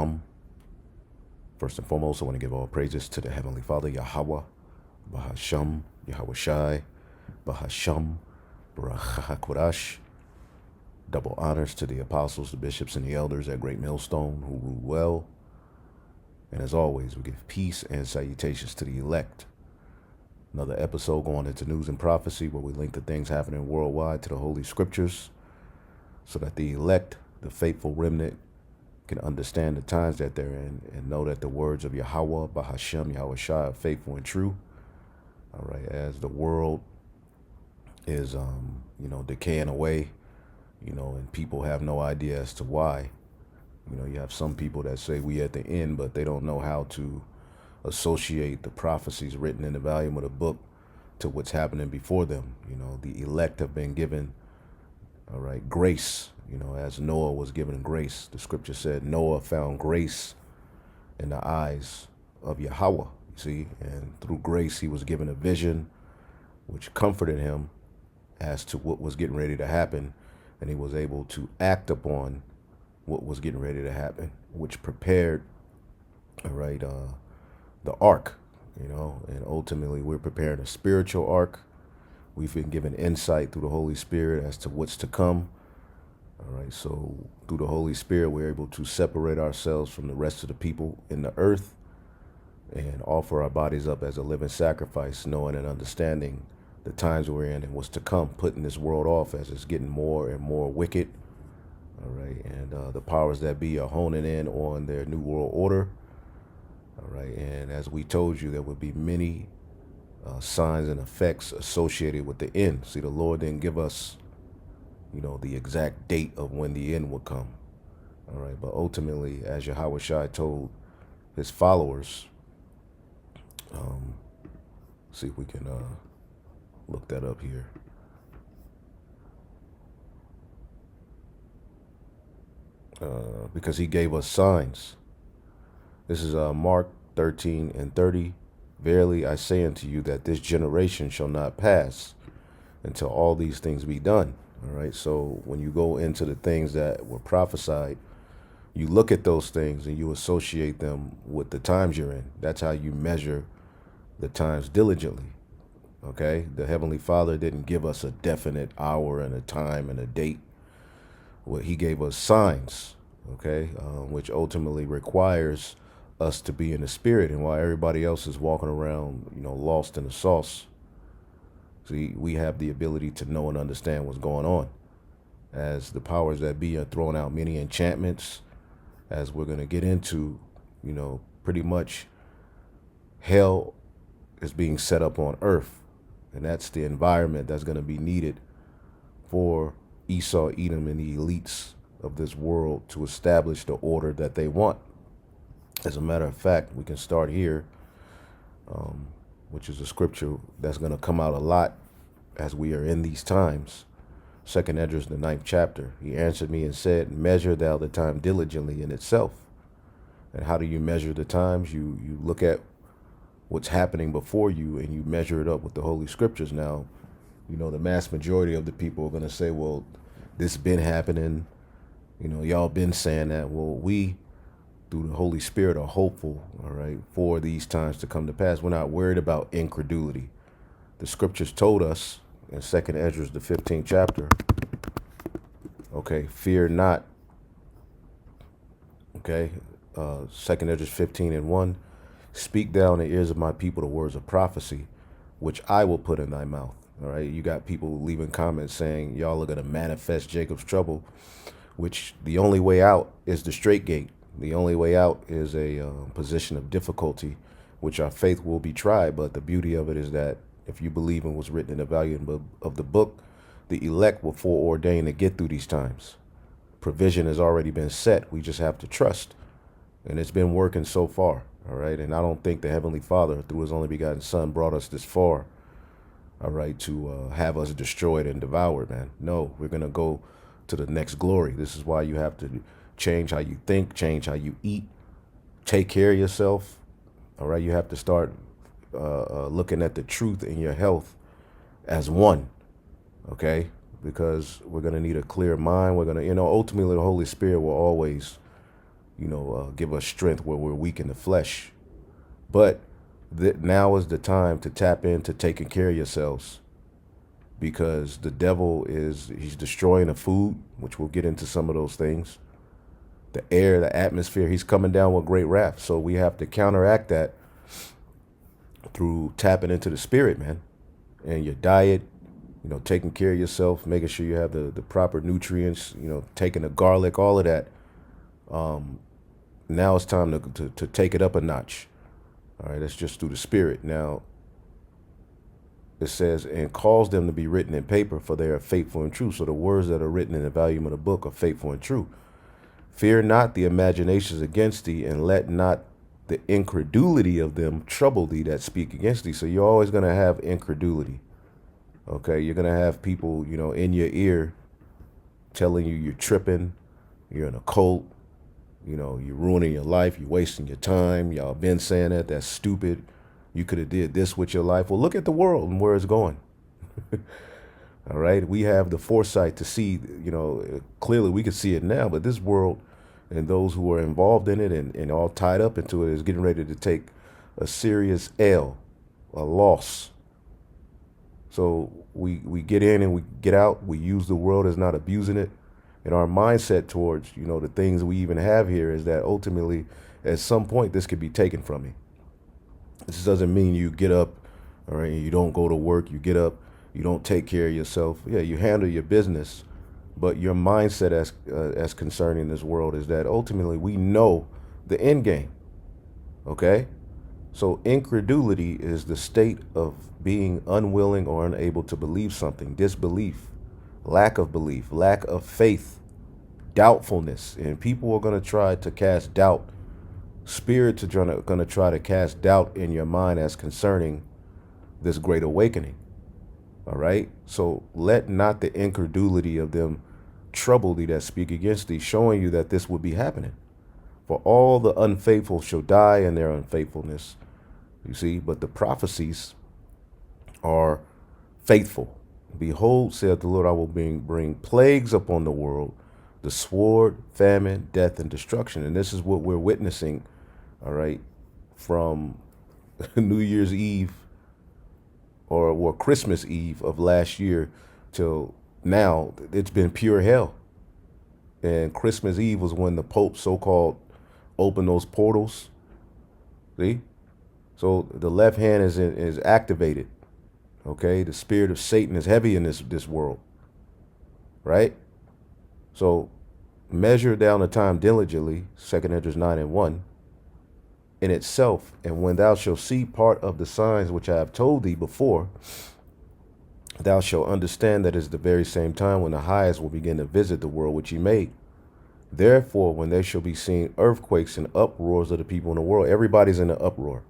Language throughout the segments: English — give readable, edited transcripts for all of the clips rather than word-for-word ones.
Shalom. First and foremost, I want to give all praises to the Heavenly Father, Yahweh, Bahasham, Yahweh Shai, Bahasham, Barach. Double honors to the apostles, the bishops, and the elders at Great Millstone who rule well. And as always, we give peace and salutations to the elect. Another episode going into news and prophecy where we link the things happening worldwide to the Holy Scriptures so that the elect, the faithful remnant, can understand the times that they're in and know that the words of Yahweh, Bahashem, Yahweh Shai are faithful and true. All right, as the world is, decaying away, and people have no idea as to why. You have some people that say we at the end, but they don't know how to associate the prophecies written in the volume of the book to what's happening before them. The elect have been given, all right, grace, as Noah was given grace. The scripture said Noah found grace in the eyes of Yahweh, and through grace he was given a vision which comforted him as to what was getting ready to happen, and he was able to act upon what was getting ready to happen, which prepared, all right, the ark, and ultimately we're preparing a spiritual ark. We've been given insight through the Holy Spirit as to what's to come. All right, so through the Holy Spirit, we're able to separate ourselves from the rest of the people in the earth and offer our bodies up as a living sacrifice, knowing and understanding the times we're in and what's to come, putting this world off as it's getting more and more wicked. All right, and the powers that be are honing in on their new world order. All right, and as we told you, there would be many signs and effects associated with the end. See, the Lord didn't give us, the exact date of when the end would come. All right, but ultimately, as Yahweh Shai told his followers, see if we can look that up here. Because he gave us signs. This is Mark 13:30. Verily I say unto you that this generation shall not pass until all these things be done. All right. So when you go into the things that were prophesied, you look at those things and you associate them with the times you're in. That's how you measure the times diligently. Okay. The Heavenly Father didn't give us a definite hour and a time and a date. Well, he gave us signs, okay, which ultimately requires us to be in the spirit. And while everybody else is walking around, lost in the sauce, see, we have the ability to know and understand what's going on. As the powers that be are throwing out many enchantments, as we're going to get into, pretty much hell is being set up on earth. And that's the environment that's going to be needed for Esau, Edom, and the elites of this world to establish the order that they want. As a matter of fact, we can start here, which is a scripture that's going to come out a lot as we are in these times. 2nd Esdras, the 9th chapter. He answered me and said, measure thou the time diligently in itself. And how do you measure the times? You look at what's happening before you and you measure it up with the Holy Scriptures. Now, the mass majority of the people are going to say, well, this been happening. Y'all been saying that. Well, we, through the Holy Spirit, are hopeful, all right, for these times to come to pass. We're not worried about incredulity. The scriptures told us in 2nd Esdras, the 15th chapter, okay, fear not. Okay, 2nd Esdras 15:1, speak thou in the ears of my people the words of prophecy, which I will put in thy mouth. All right, you got people leaving comments saying y'all are going to manifest Jacob's trouble, which the only way out is the straight gate. The only way out is a position of difficulty, which our faith will be tried. But the beauty of it is that if you believe in what's written in the volume of the book, the elect were foreordained to get through these times. Provision has already been set. We just have to trust. And it's been working so far. All right. And I don't think the Heavenly Father, through his only begotten Son, brought us this far. All right, to have us destroyed and devoured, man. No, we're going to go to the next glory. This is why you have to change how you think, change how you eat, take care of yourself. All right, you have to start looking at the truth in your health as one, okay? Because we're going to need a clear mind. We're going to, ultimately the Holy Spirit will always, give us strength where we're weak in the flesh. But now is the time to tap into taking care of yourselves, because the devil he's destroying the food, which we'll get into some of those things. The air, the atmosphere, he's coming down with great wrath. So we have to counteract that through tapping into the spirit, man, and your diet, taking care of yourself, making sure you have the proper nutrients, taking the garlic, all of that. Now it's time to take it up a notch. All right, that's just through the spirit. Now, it says, and cause them to be written in paper, for they are faithful and true. So the words that are written in the volume of the book are faithful and true. Fear not the imaginations against thee, and let not the incredulity of them trouble thee that speak against thee. So you're always going to have incredulity. Okay, you're going to have people, in your ear telling you you're tripping, you're in a cult, you're ruining your life, you're wasting your time. Y'all been saying that, that's stupid. You could have did this with your life. Well, look at the world and where it's going. All right, we have the foresight to see, clearly we can see it now, but this world and those who are involved in it and all tied up into it is getting ready to take a serious L, a loss. So we get in and we get out. We use the world as not abusing it. And our mindset towards, the things we even have here is that ultimately, at some point, this could be taken from me. This doesn't mean you get up, all right, and you don't go to work. You get up, you don't take care of yourself. Yeah, you handle your business, but your mindset as concerning this world is that ultimately we know the end game. Okay, so incredulity is the state of being unwilling or unable to believe something, disbelief, lack of belief, lack of faith, doubtfulness, and people are going to try to cast doubt. Spirits are going to try to cast doubt in your mind as concerning this great awakening. All right. So let not the incredulity of them trouble thee that speak against thee, showing you that this would be happening. For all the unfaithful shall die in their unfaithfulness. You see, but the prophecies are faithful. Behold, saith the Lord, I will bring plagues upon the world, the sword, famine, death, and destruction. And this is what we're witnessing, all right, from New Year's Eve or Christmas Eve of last year till now. It's been pure hell. And Christmas Eve was when the Pope so-called opened those portals. See? So the left hand is activated. Okay, the spirit of Satan is heavy in this world. Right? So measure down the time diligently, 2 Esdras 9:1, in itself, and when thou shalt see part of the signs which I have told thee before, thou shalt understand that it is the very same time when the highest will begin to visit the world which he made. Therefore, when there shall be seen earthquakes and uproars of the people in the world, everybody's in an uproar.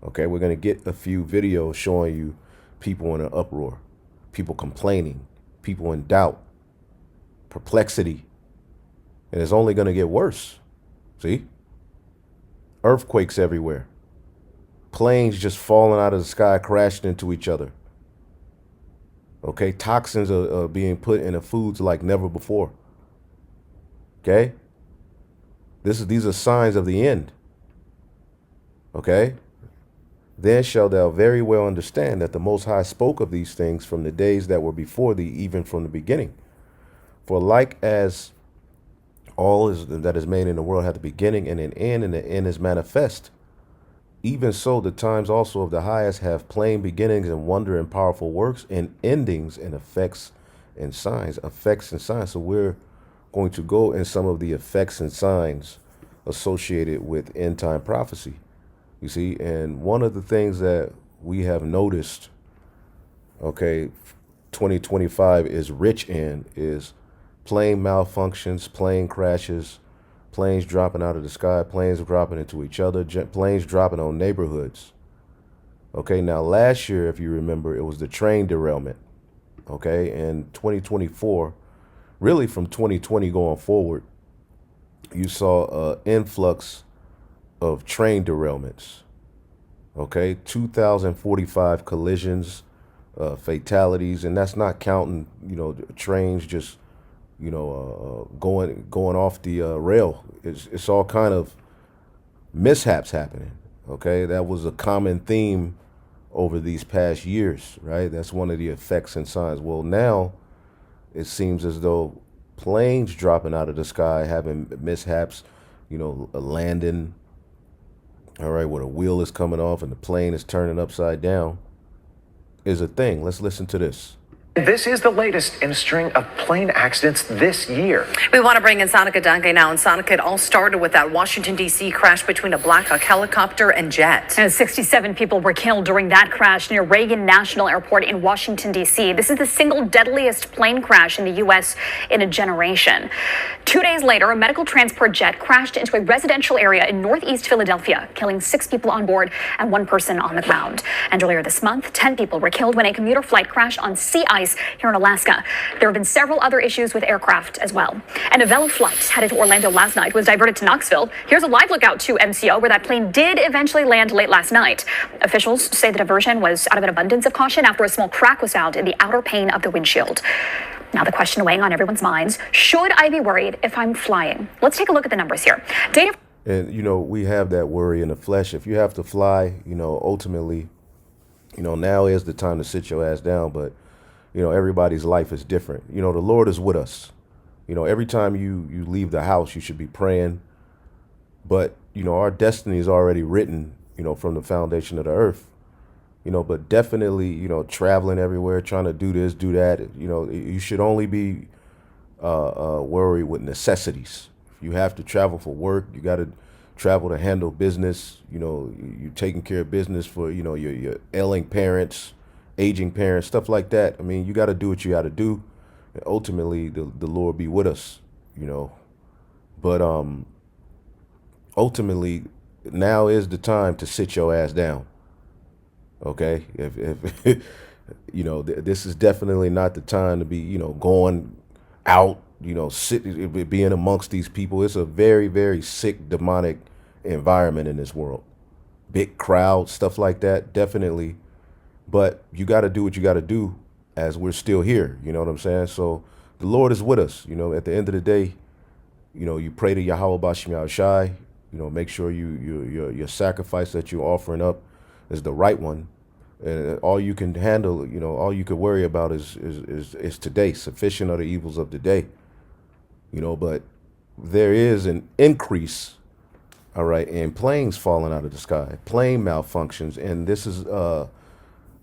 Okay, we're going to get a few videos showing you people in an uproar, people complaining, people in doubt, perplexity, and it's only going to get worse. See? Earthquakes everywhere. Planes just falling out of the sky, crashing into each other. Okay, toxins are being put in the foods like never before. Okay? These are signs of the end. Okay? Then shalt thou very well understand that the Most High spoke of these things from the days that were before thee, even from the beginning. For like as all that is made in the world hath a beginning and an end, and the end is manifest, even so the times also of the highest have plain beginnings and wonder and powerful works, and endings and effects and signs. Effects and signs. So we're going to go in some of the effects and signs associated with end time prophecy. You see, and one of the things that we have noticed, okay, 2025 is rich in is plane malfunctions, plane crashes, planes dropping out of the sky, planes dropping into each other, planes dropping on neighborhoods. Okay, now last year, if you remember, it was the train derailment. Okay, and 2024, really from 2020 going forward, you saw an influx of train derailments. Okay, 2,045 collisions, fatalities, and that's not counting, trains just going off the rail. It's all kind of mishaps happening. Okay, that was a common theme over these past years, right? That's one of the effects and signs. Well, now it seems as though planes dropping out of the sky having mishaps, a landing, all right, where the wheel is coming off and the plane is turning upside down is a thing. Let's listen to this. This is the latest in a string of plane accidents this year. We want to bring in Sonica Danke now. And Sonica, it all started with that Washington, D.C. crash between a Black Hawk helicopter and jet. And 67 people were killed during that crash near Reagan National Airport in Washington, D.C. This is the single deadliest plane crash in the U.S. in a generation. 2 days later, a medical transport jet crashed into a residential area in northeast Philadelphia, killing 6 people on board and 1 person on the ground. And earlier this month, 10 people were killed when a commuter flight crashed on sea ice here in Alaska. There have been several other issues with aircraft as well. And a Velo flight headed to Orlando last night was diverted to Knoxville. Here's a live lookout to MCO, where that plane did eventually land late last night. Officials say the diversion was out of an abundance of caution after a small crack was found in the outer pane of the windshield. Now the question weighing on everyone's minds, should I be worried if I'm flying? Let's take a look at the numbers here. Data. And, we have that worry in the flesh. If you have to fly, ultimately, now is the time to sit your ass down. But, everybody's life is different. The Lord is with us. Every time you leave the house, you should be praying. But, our destiny is already written, from the foundation of the earth. But definitely, traveling everywhere, trying to do this, do that. You should only be worried with necessities. If you have to travel for work, you got to travel to handle business. You're taking care of business for, your ailing parents, aging parents, stuff like that. I mean, you got to do what you got to do. And ultimately, the Lord be with us, But ultimately, now is the time to sit your ass down. Okay, if this is definitely not the time to be, going out, being amongst these people. It's a very, very sick, demonic environment in this world. Big crowd, stuff like that, definitely. But you got to do what you got to do as we're still here. You know what I'm saying? So the Lord is with us. At the end of the day, you pray to Yahweh Bashim Yahushai. Make sure your sacrifice that you're offering up is the right one. And all you can handle, all you could worry about is today. Sufficient are the evils of the day. But there is an increase, all right, in planes falling out of the sky, plane malfunctions. And this is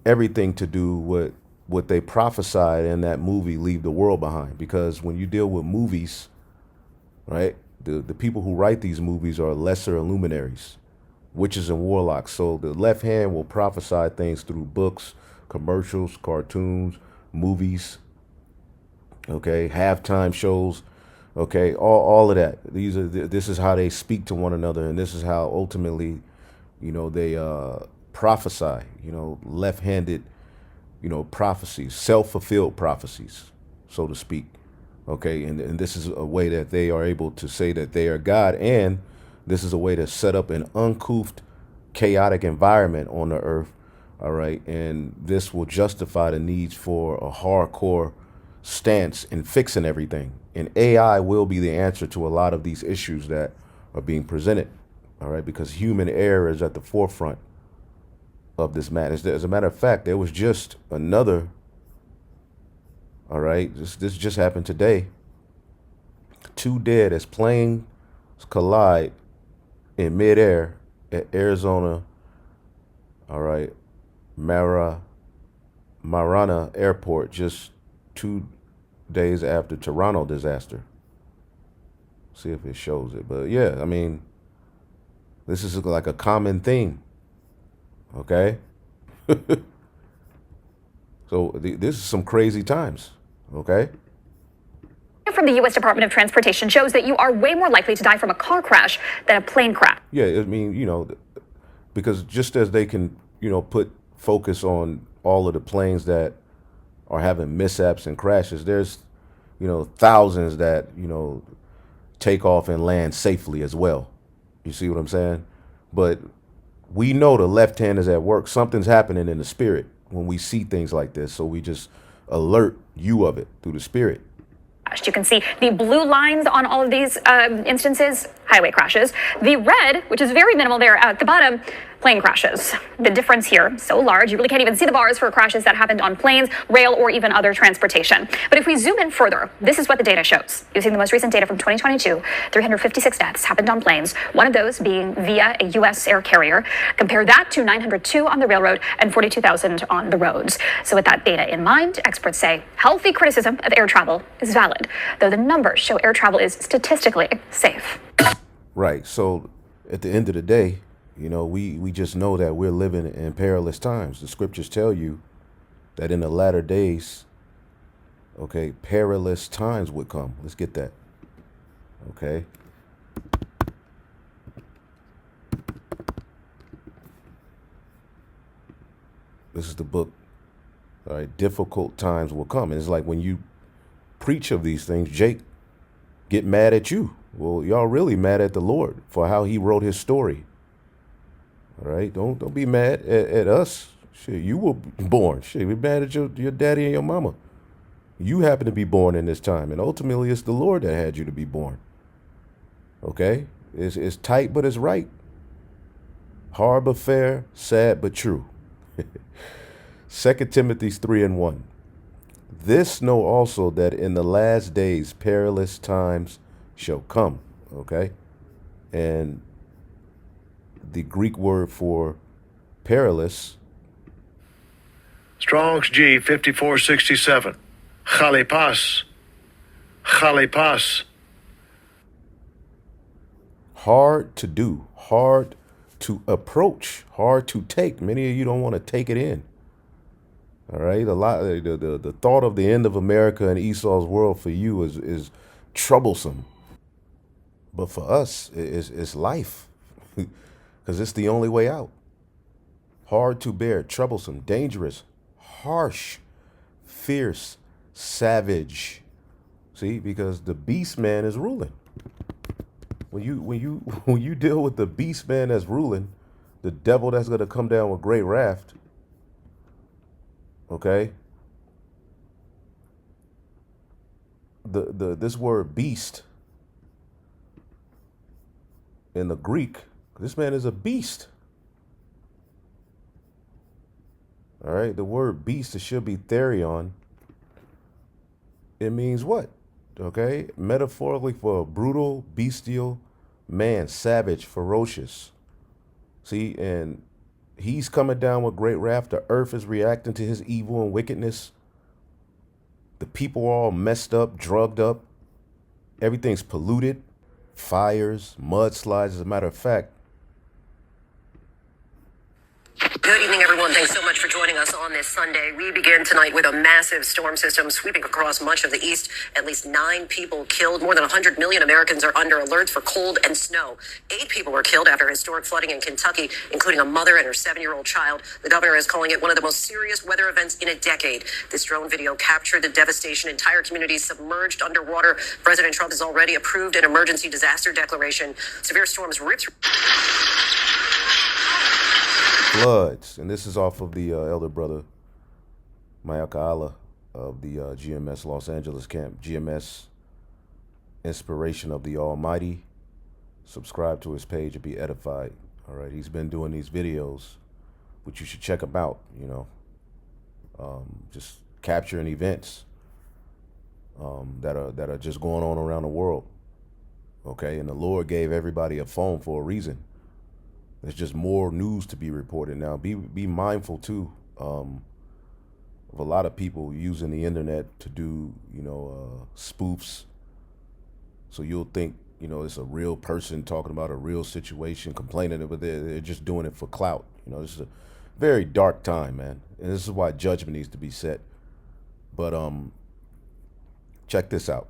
everything to do with what they prophesied in that movie, Leave the World Behind. Because when you deal with movies, right, the people who write these movies are lesser luminaries, witches and warlocks. So the left hand will prophesy things through books, commercials, cartoons, movies, okay, halftime shows, okay, all of that. This is how they speak to one another, and this is how ultimately, they prophesy, left-handed, prophecies, self-fulfilled prophecies, so to speak. Okay, and this is a way that they are able to say that they are God, and this is a way to set up an uncouth, chaotic environment on the earth, all right? And this will justify the needs for a hardcore stance in fixing everything. And AI will be the answer to a lot of these issues that are being presented, all right? Because human error is at the forefront of this matter. As a matter of fact, there was just another, all right, this just happened today. 2 dead as planes collide in midair at Arizona, all right, Marana Airport, just 2 days after Toronto disaster. See if it shows it. But yeah, I mean, this is like a common theme, okay? So this is some crazy times, okay? From the U.S. Department of Transportation shows that you are way more likely to die from a car crash than a plane crash. Yeah, I mean, because just as they can, put focus on all of the planes that are having mishaps and crashes, there's, thousands that, take off and land safely as well. You see what I'm saying? But we know the left hand is at work. Something's happening in the spirit when we see things like this. So we just alert you of it through the spirit. crashed. You can see the blue lines on all of these instances, highway crashes. The red, which is very minimal there at the bottom, plane crashes. The difference here, so large, you really can't even see the bars for crashes that happened on planes, rail, or even other transportation. But if we zoom in further, this is what the data shows. Using the most recent data from 2022, 356 deaths happened on planes, one of those being via a U.S. air carrier. Compare that to 902 on the railroad and 42,000 on the roads. So with that data in mind, experts say healthy criticism of air travel is valid, though the numbers show air travel is statistically safe. Right. So at the end of the day, you know, we just know that we're living in perilous times. The scriptures tell you that in the latter days, okay, perilous times would come. Let's get that. Okay. This is the book. All right. Difficult times will come. And it's like when you preach of these things, Jake get mad at you. Well, y'all really mad at the Lord for how he wrote his story. All right, don't be mad at us. Shit, you were born. Shit, we're mad at your daddy and your mama. You happen to be born in this time, and ultimately it's the Lord that had you to be born. Okay, it's tight but it's right. Hard but fair, sad but true. 2 Timothy 3:1. This know also that in the last days perilous times shall come. Okay, and the Greek word for perilous. Strong's G 5467. Chalipas. Chalipas. Hard to do, hard to approach, hard to take. Many of you don't want to take it in. All right, the thought of the end of America and Esau's world for you is troublesome, but for us, it's life. Because it's the only way out. Hard to bear, troublesome, dangerous, harsh, fierce, savage. See, because the beast man is ruling. When you deal with the beast man that's ruling, the devil that's gonna come down with great wrath, okay? This word beast in the Greek, this man is a beast. All right, the word beast, it should be therion. It means what? Okay, metaphorically for a brutal, bestial man, savage, ferocious. See, and he's coming down with great wrath. The earth is reacting to his evil and wickedness. The people are all messed up, drugged up. Everything's polluted. Fires, mudslides. As a matter of fact, Good evening, everyone. Thanks so much for joining us on this Sunday. We begin tonight with a massive storm system sweeping across much of the east. At least 9 people killed. More than 100 million Americans are under alerts for cold and snow. 8 people were killed after historic flooding in Kentucky, including a mother and her 7-year-old child. The governor is calling it one of the most serious weather events in a decade. This drone video captured the devastation. Entire communities submerged underwater. President Trump has already approved an emergency disaster declaration. Severe storms ripped through floods, and this is off of the elder brother Mayaka of the GMS Los Angeles camp. GMS, Inspiration of the Almighty. Subscribe to his page and be edified. All right, he's been doing these videos, which you should check him out. You know, just capturing events that are just going on around the world. Okay, and the Lord gave everybody a phone for a reason. There's just more news to be reported now. Be mindful too of a lot of people using the internet to do, you know, spoofs. So you'll think, you know, it's a real person talking about a real situation, complaining, but they're just doing it for clout. You know, this is a very dark time, man, and this is why judgment needs to be set. But check this out.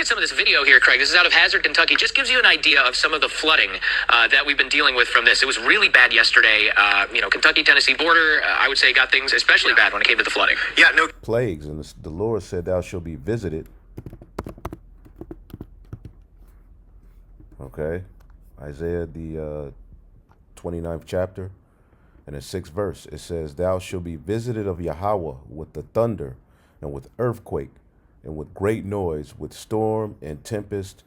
Some of this video here, Craig. This is out of Hazard, Kentucky. Just gives you an idea of some of the flooding that we've been dealing with from this. It was really bad yesterday. You know, Kentucky-Tennessee border, I would say, got things especially bad when it came to the flooding. Yeah, no. Plagues, and the Lord said, "Thou shalt be visited." Okay, Isaiah the 29th chapter. In the 6th verse, it says, "Thou shalt be visited of Yahweh with the thunder, and with earthquake, and with great noise, with storm and tempest,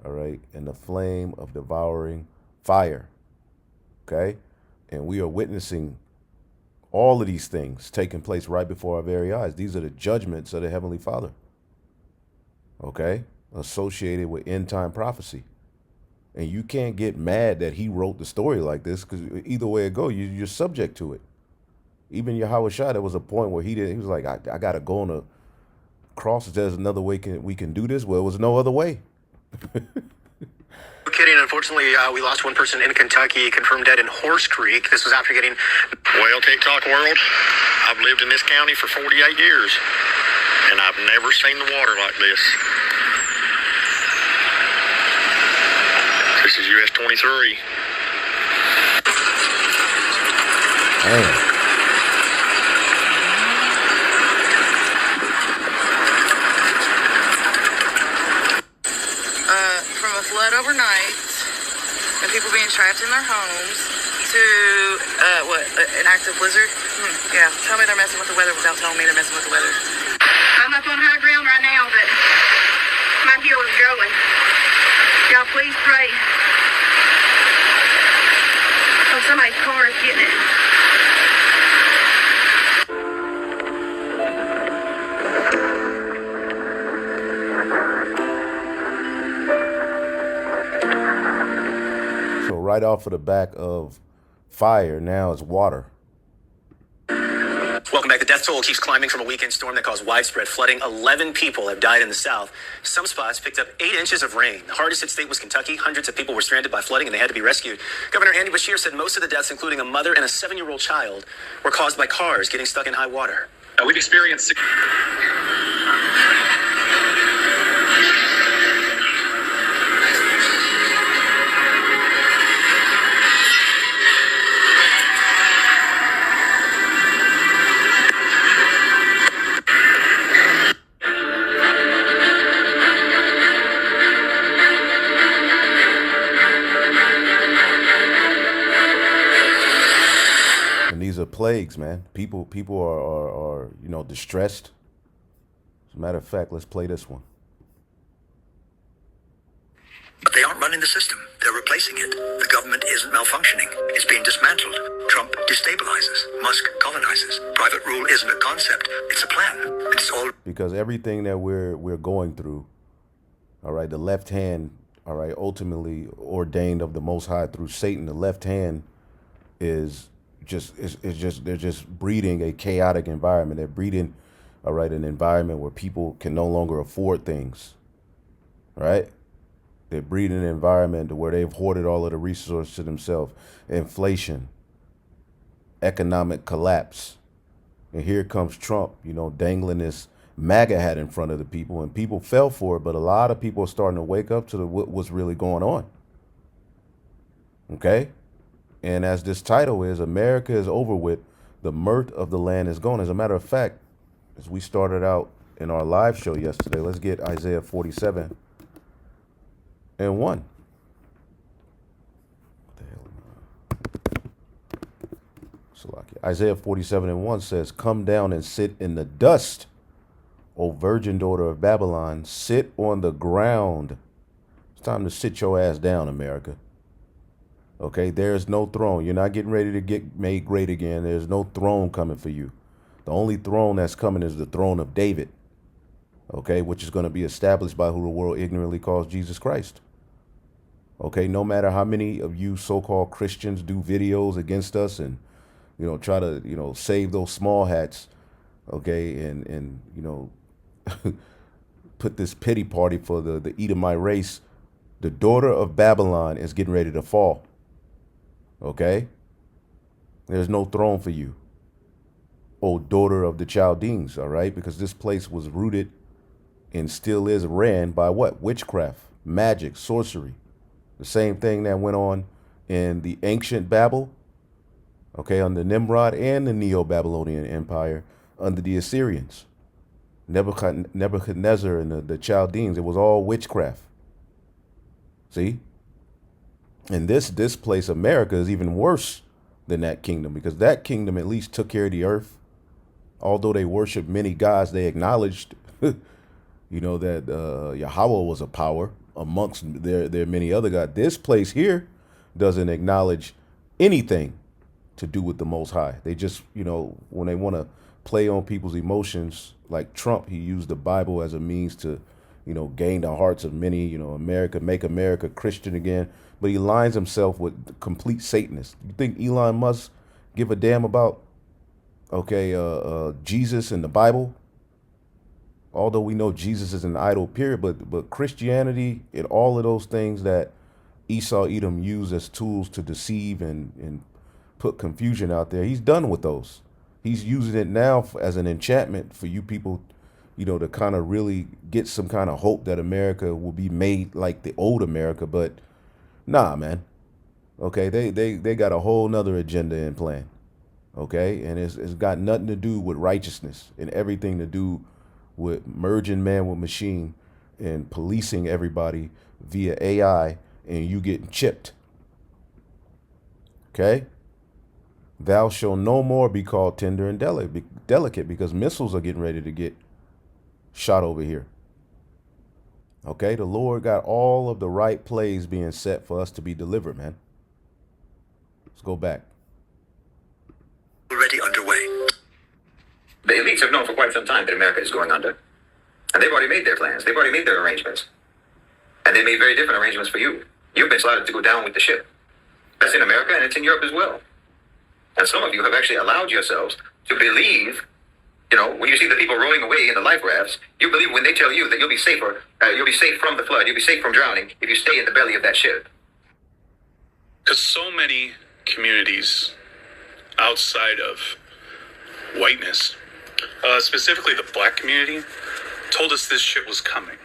all right, and the flame of devouring fire." Okay? And we are witnessing all of these things taking place right before our very eyes. These are the judgments of the Heavenly Father, okay, associated with end time prophecy. And you can't get mad that he wrote the story like this, because either way it go, you're subject to it. Even Yahweh Shai, there was a point where he was like, I got to go on a cross. There's another way we can do this. Well, it was no other way. No kidding. Unfortunately, we lost one person in Kentucky, confirmed dead in Horse Creek. This was after getting... Well, TikTok world, I've lived in this county for 48 years, and I've never seen the water like this. This is US 23. Damn. From a flood overnight and people being trapped in their homes to an active blizzard. Yeah, tell me they're messing with the weather without telling me they're messing with the weather. I'm up on high ground right now, but my hill is going. Y'all please pray. Oh, somebody's car is getting it. So right off of the back of fire, now it's water. Welcome back. The death toll keeps climbing from a weekend storm that caused widespread flooding. 11 people have died in the south. Some spots picked up 8 inches of rain. The hardest hit state was Kentucky. Hundreds of people were stranded by flooding and they had to be rescued. Governor Andy Beshear said most of the deaths, including a mother and a 7-year-old child, were caused by cars getting stuck in high water. We've experienced... These are plagues, man. People are distressed. As a matter of fact, let's play this one. But they aren't running the system. They're replacing it. The government isn't malfunctioning. It's being dismantled. Trump destabilizes. Musk colonizes. Private rule isn't a concept. It's a plan. It's all because everything that we're going through, all right, the left hand, all right, ultimately ordained of the Most High through Satan. The left hand is they're just breeding a chaotic environment. They're breeding, all right, an environment where people can no longer afford things, right? They're breeding an environment where they've hoarded all of the resources to themselves. Inflation, economic collapse. And here comes Trump, dangling this MAGA hat in front of the people, and people fell for it, but a lot of people are starting to wake up to what's really going on. Okay? And as this title is, America is over with, the mirth of the land is gone. As a matter of fact, as we started out in our live show yesterday, let's get Isaiah 47 and 1. What the hell am I? Salakia. Isaiah 47 and 1 says, "Come down and sit in the dust, O virgin daughter of Babylon. Sit on the ground." It's time to sit your ass down, America. Okay, there's no throne. You're not getting ready to get made great again. There's no throne coming for you. The only throne that's coming is the throne of David, okay, which is going to be established by who the world ignorantly calls Jesus Christ. Okay, no matter how many of you so-called Christians do videos against us and, try to, save those small hats, okay, and put this pity party for the Edomite race, the daughter of Babylon is getting ready to fall. Okay? There's no throne for you, O daughter of the Chaldeans, all right? Because this place was rooted and still is ran by what? Witchcraft, magic, sorcery. The same thing that went on in the ancient Babel, okay, under Nimrod and the Neo-Babylonian Empire under the Assyrians. Nebuchadnezzar and the Chaldeans, it was all witchcraft. See? And this place, America, is even worse than that kingdom, because that kingdom at least took care of the earth. Although they worshiped many gods, they acknowledged, that Yahweh was a power amongst their many other gods. This place here doesn't acknowledge anything to do with the Most High. They just, when they want to play on people's emotions, like Trump, he used the Bible as a means to, gain the hearts of many, America, make America Christian again. But he lines himself with complete Satanists. You think Elon Musk give a damn about, Jesus and the Bible? Although we know Jesus is an idol, period, but Christianity and all of those things that Esau Edom used as tools to deceive and put confusion out there, he's done with those. He's using it now as an enchantment for you people, to kind of really get some kind of hope that America will be made like the old America. But nah, man. Okay, they got a whole nother agenda in plan. Okay, and it's got nothing to do with righteousness and everything to do with merging man with machine and policing everybody via AI and you getting chipped. Okay? Thou shalt no more be called tender and delicate, because missiles are getting ready to get shot over here. Okay? The Lord got all of the right plays being set for us to be delivered, man. Let's go back. Already underway. The elites have known for quite some time that America is going under. And they've already made their plans. They've already made their arrangements. And they made very different arrangements for you. You've been slotted to go down with the ship. That's in America and it's in Europe as well. And some of you have actually allowed yourselves to believe, when you see the people rowing away in the life rafts, you believe when they tell you that you'll be safer, you'll be safe from the flood, you'll be safe from drowning if you stay in the belly of that ship. Because so many communities outside of whiteness, specifically the black community, told us this shit was coming.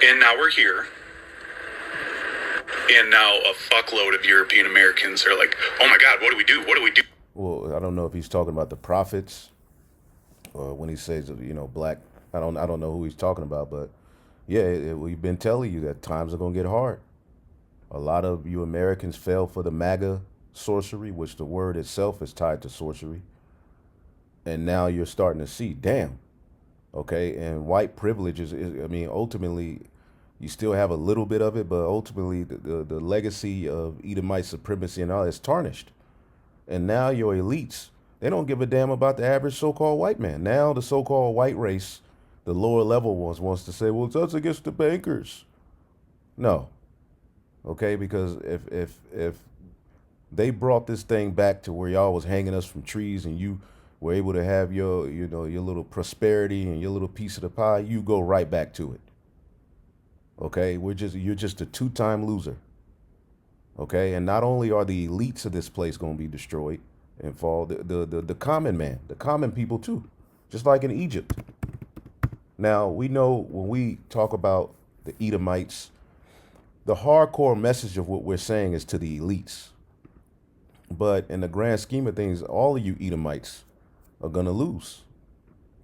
And now we're here. And now a fuckload of European Americans are like, oh my God, what do we do? What do we do? Well, I don't know if he's talking about the prophets or when he says, black. I don't know who he's talking about, but yeah, we've been telling you that times are going to get hard. A lot of you Americans fell for the MAGA sorcery, which the word itself is tied to sorcery. And now you're starting to see, damn. Okay, and white privilege is ultimately, you still have a little bit of it, but ultimately the legacy of Edomite supremacy and all is tarnished. And now your elites, they don't give a damn about the average so-called white man. Now the so-called white race, the lower level ones, wants to say, well, it's us against the bankers. No. Okay, because if they brought this thing back to where y'all was hanging us from trees and you were able to have your little prosperity and your little piece of the pie, you go right back to it. Okay, you're just a two-time loser. Okay, and not only are the elites of this place going to be destroyed and fall, the common man, the common people too, just like in Egypt. Now, we know when we talk about the Edomites, the hardcore message of what we're saying is to the elites. But in the grand scheme of things, all of you Edomites are going to lose.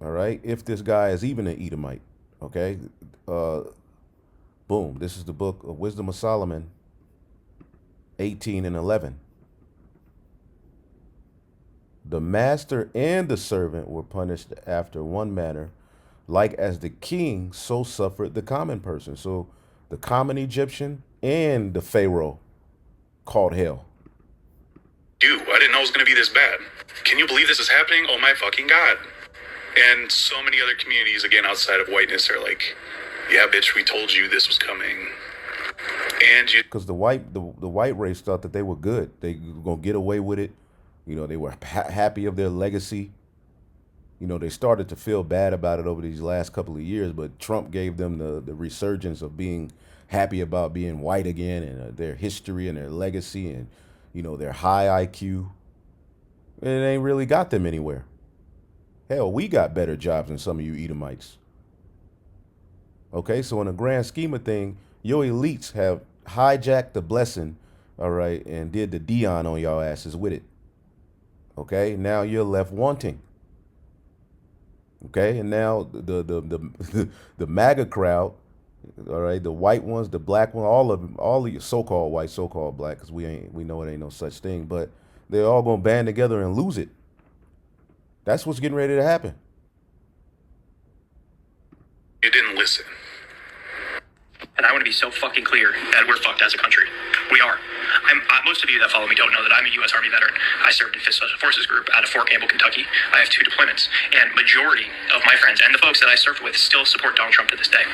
All right, if this guy is even an Edomite. Okay, boom, this is the book of Wisdom of Solomon, 18 and 11. The master and the servant were punished after one manner, like as the king, so suffered the common person. So the common Egyptian and the Pharaoh called hell. Dude, I didn't know it was going to be this bad. Can you believe this is happening? Oh my fucking God. And so many other communities, again, outside of whiteness are like, yeah, bitch, we told you this was coming. And you... Because the white race thought that they were good. They were going to get away with it. They were happy of their legacy. They started to feel bad about it over these last couple of years, but Trump gave them the resurgence of being happy about being white again and their history and their legacy and, their high IQ. And it ain't really got them anywhere. Hell, we got better jobs than some of you Edomites. Okay, so in the grand scheme of things, your elites have hijacked the blessing, all right, and did the Dion on y'all asses with it. Okay, now you're left wanting. Okay, and now the MAGA crowd, all right, the white ones, the black ones, all of you so-called white, so-called black, because we know it ain't no such thing, but they're all going to band together and lose it. That's what's getting ready to happen. You didn't listen. And I want to be so fucking clear that we're fucked as a country. We are. Most of you that follow me don't know that I'm a U.S. Army veteran. I served in Special Forces Group out of Fort Campbell, Kentucky. I have 2 deployments. And majority of my friends and the folks that I served with still support Donald Trump to this day.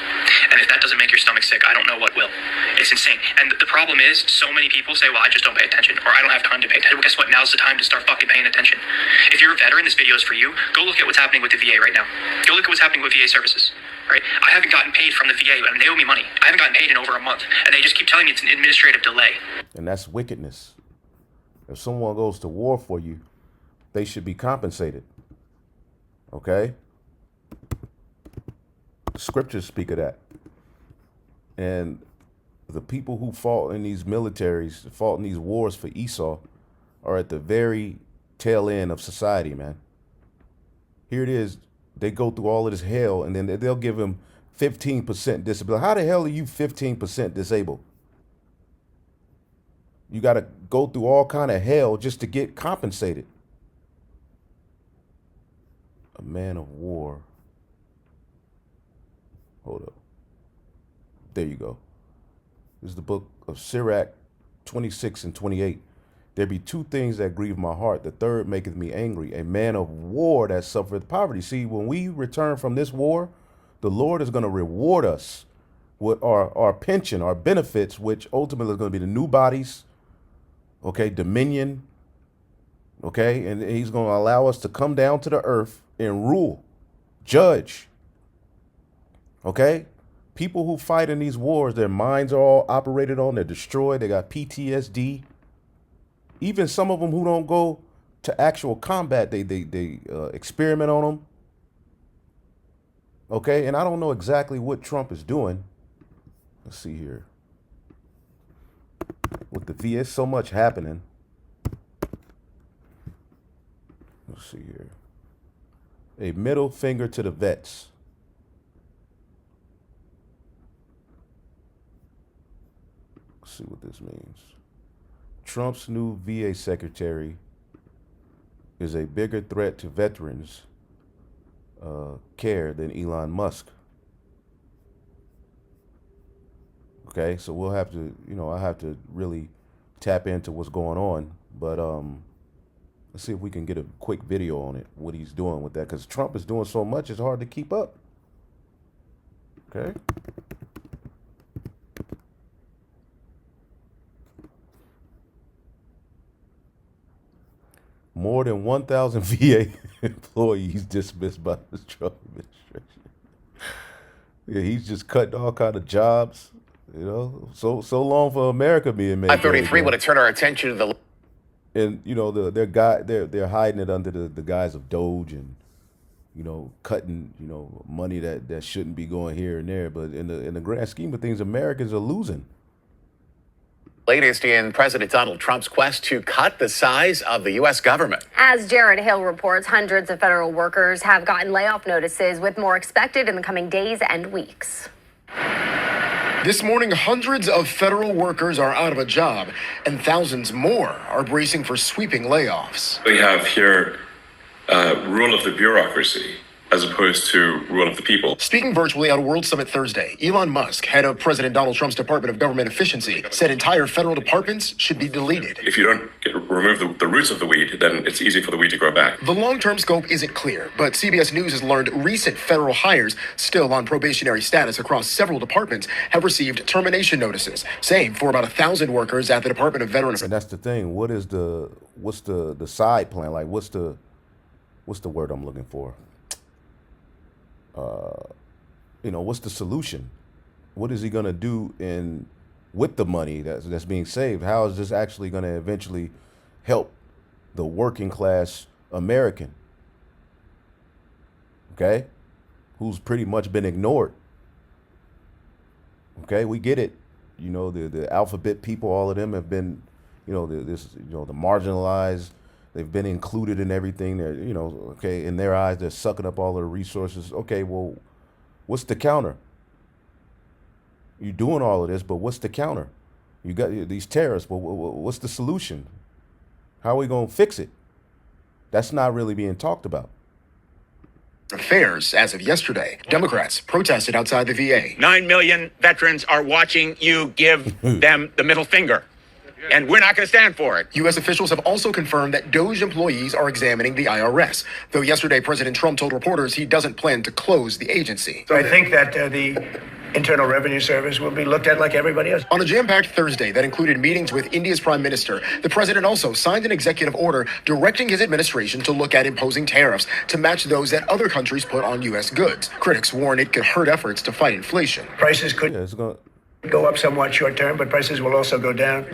And if that doesn't make your stomach sick, I don't know what will. It's insane. And the problem is, so many people say, well, I just don't pay attention, or I don't have time to pay attention. Well, guess what? Now's the time to start fucking paying attention. If you're a veteran, this video is for you. Go look at what's happening with the VA right now. Go look at what's happening with VA services. Right? I haven't gotten paid from the VA, and they owe me money. I haven't gotten paid in over a month, and they just keep telling me it's an administrative delay. And that's wickedness. If someone goes to war for you, they should be compensated. Okay? Scriptures speak of that. And the people who fought in these militaries, fought in these wars for Esau, are at the very tail end of society, man. Here it is. They go through all of this hell, and then they'll give him 15% disability. How the hell are you 15% disabled? You got to go through all kind of hell just to get compensated. A man of war. Hold up. There you go. This is the book of Sirach 26 and 28. There be 2 things that grieve my heart. The third maketh me angry. A man of war that suffereth poverty. See, when we return from this war, the Lord is going to reward us with our pension, our benefits, which ultimately is going to be the new bodies, okay, dominion, okay, and he's going to allow us to come down to the earth and rule, judge, okay? People who fight in these wars, their minds are all operated on, they're destroyed, they got PTSD. Even some of them who don't go to actual combat, they experiment on them. Okay, and I don't know exactly what Trump is doing. Let's see here. With the VA, so much happening. Let's see here. A middle finger to the vets. Let's see what this means. Trump's new VA secretary is a bigger threat to veterans' care than Elon Musk. Okay, so we'll have to, I have to really tap into what's going on. But let's see if we can get a quick video on it, what he's doing with that. Because Trump is doing so much, it's hard to keep up. Okay. More than 1,000 VA employees dismissed by the Trump administration. Yeah, he's just cutting all kind of jobs. So long for America being made. 533. Want to turn our attention to the. And they're hiding it under the guise of Doge and cutting money that shouldn't be going here and there. But in the grand scheme of things, Americans are losing. Latest in President Donald Trump's quest to cut the size of the U.S. government. As Jared Hill reports, hundreds of federal workers have gotten layoff notices, with more expected in the coming days and weeks. This morning, hundreds of federal workers are out of a job, and thousands more are bracing for sweeping layoffs. We have here rule of the bureaucracy as opposed to rule of the people. Speaking virtually at a World Summit Thursday, Elon Musk, head of President Donald Trump's Department of Government Efficiency, said entire federal departments should be deleted. If you don't remove the roots of the weed, then it's easy for the weed to grow back. The long-term scope isn't clear, but CBS News has learned recent federal hires still on probationary status across several departments have received termination notices. Same for about 1,000 workers at the Department of Veterans. And that's the thing. What's the side plan? Like, what's the word I'm looking for? What's the solution? What is he going to do with the money that's being saved? How is this actually going to eventually help the working class American? Okay? Who's pretty much been ignored. Okay, we get it. The alphabet people, all of them have been, the marginalized. They've been included in everything. They're, in their eyes, they're sucking up all of the resources. Okay, well, what's the counter? You're doing all of this, but what's the counter? You got these tariffs, but what's the solution? How are we going to fix it? That's not really being talked about. Affairs as of yesterday. Democrats protested outside the VA. 9 million veterans are watching you give them the middle finger. And we're not going to stand for it. U.S. officials have also confirmed that DOJ employees are examining the IRS, though yesterday President Trump told reporters he doesn't plan to close the agency. So I think that the Internal Revenue Service will be looked at like everybody else. On a jam-packed Thursday that included meetings with India's prime minister, the president also signed an executive order directing his administration to look at imposing tariffs to match those that other countries put on U.S. goods. Critics warn it could hurt efforts to fight inflation. Prices could go up somewhat short term, but prices will also go down.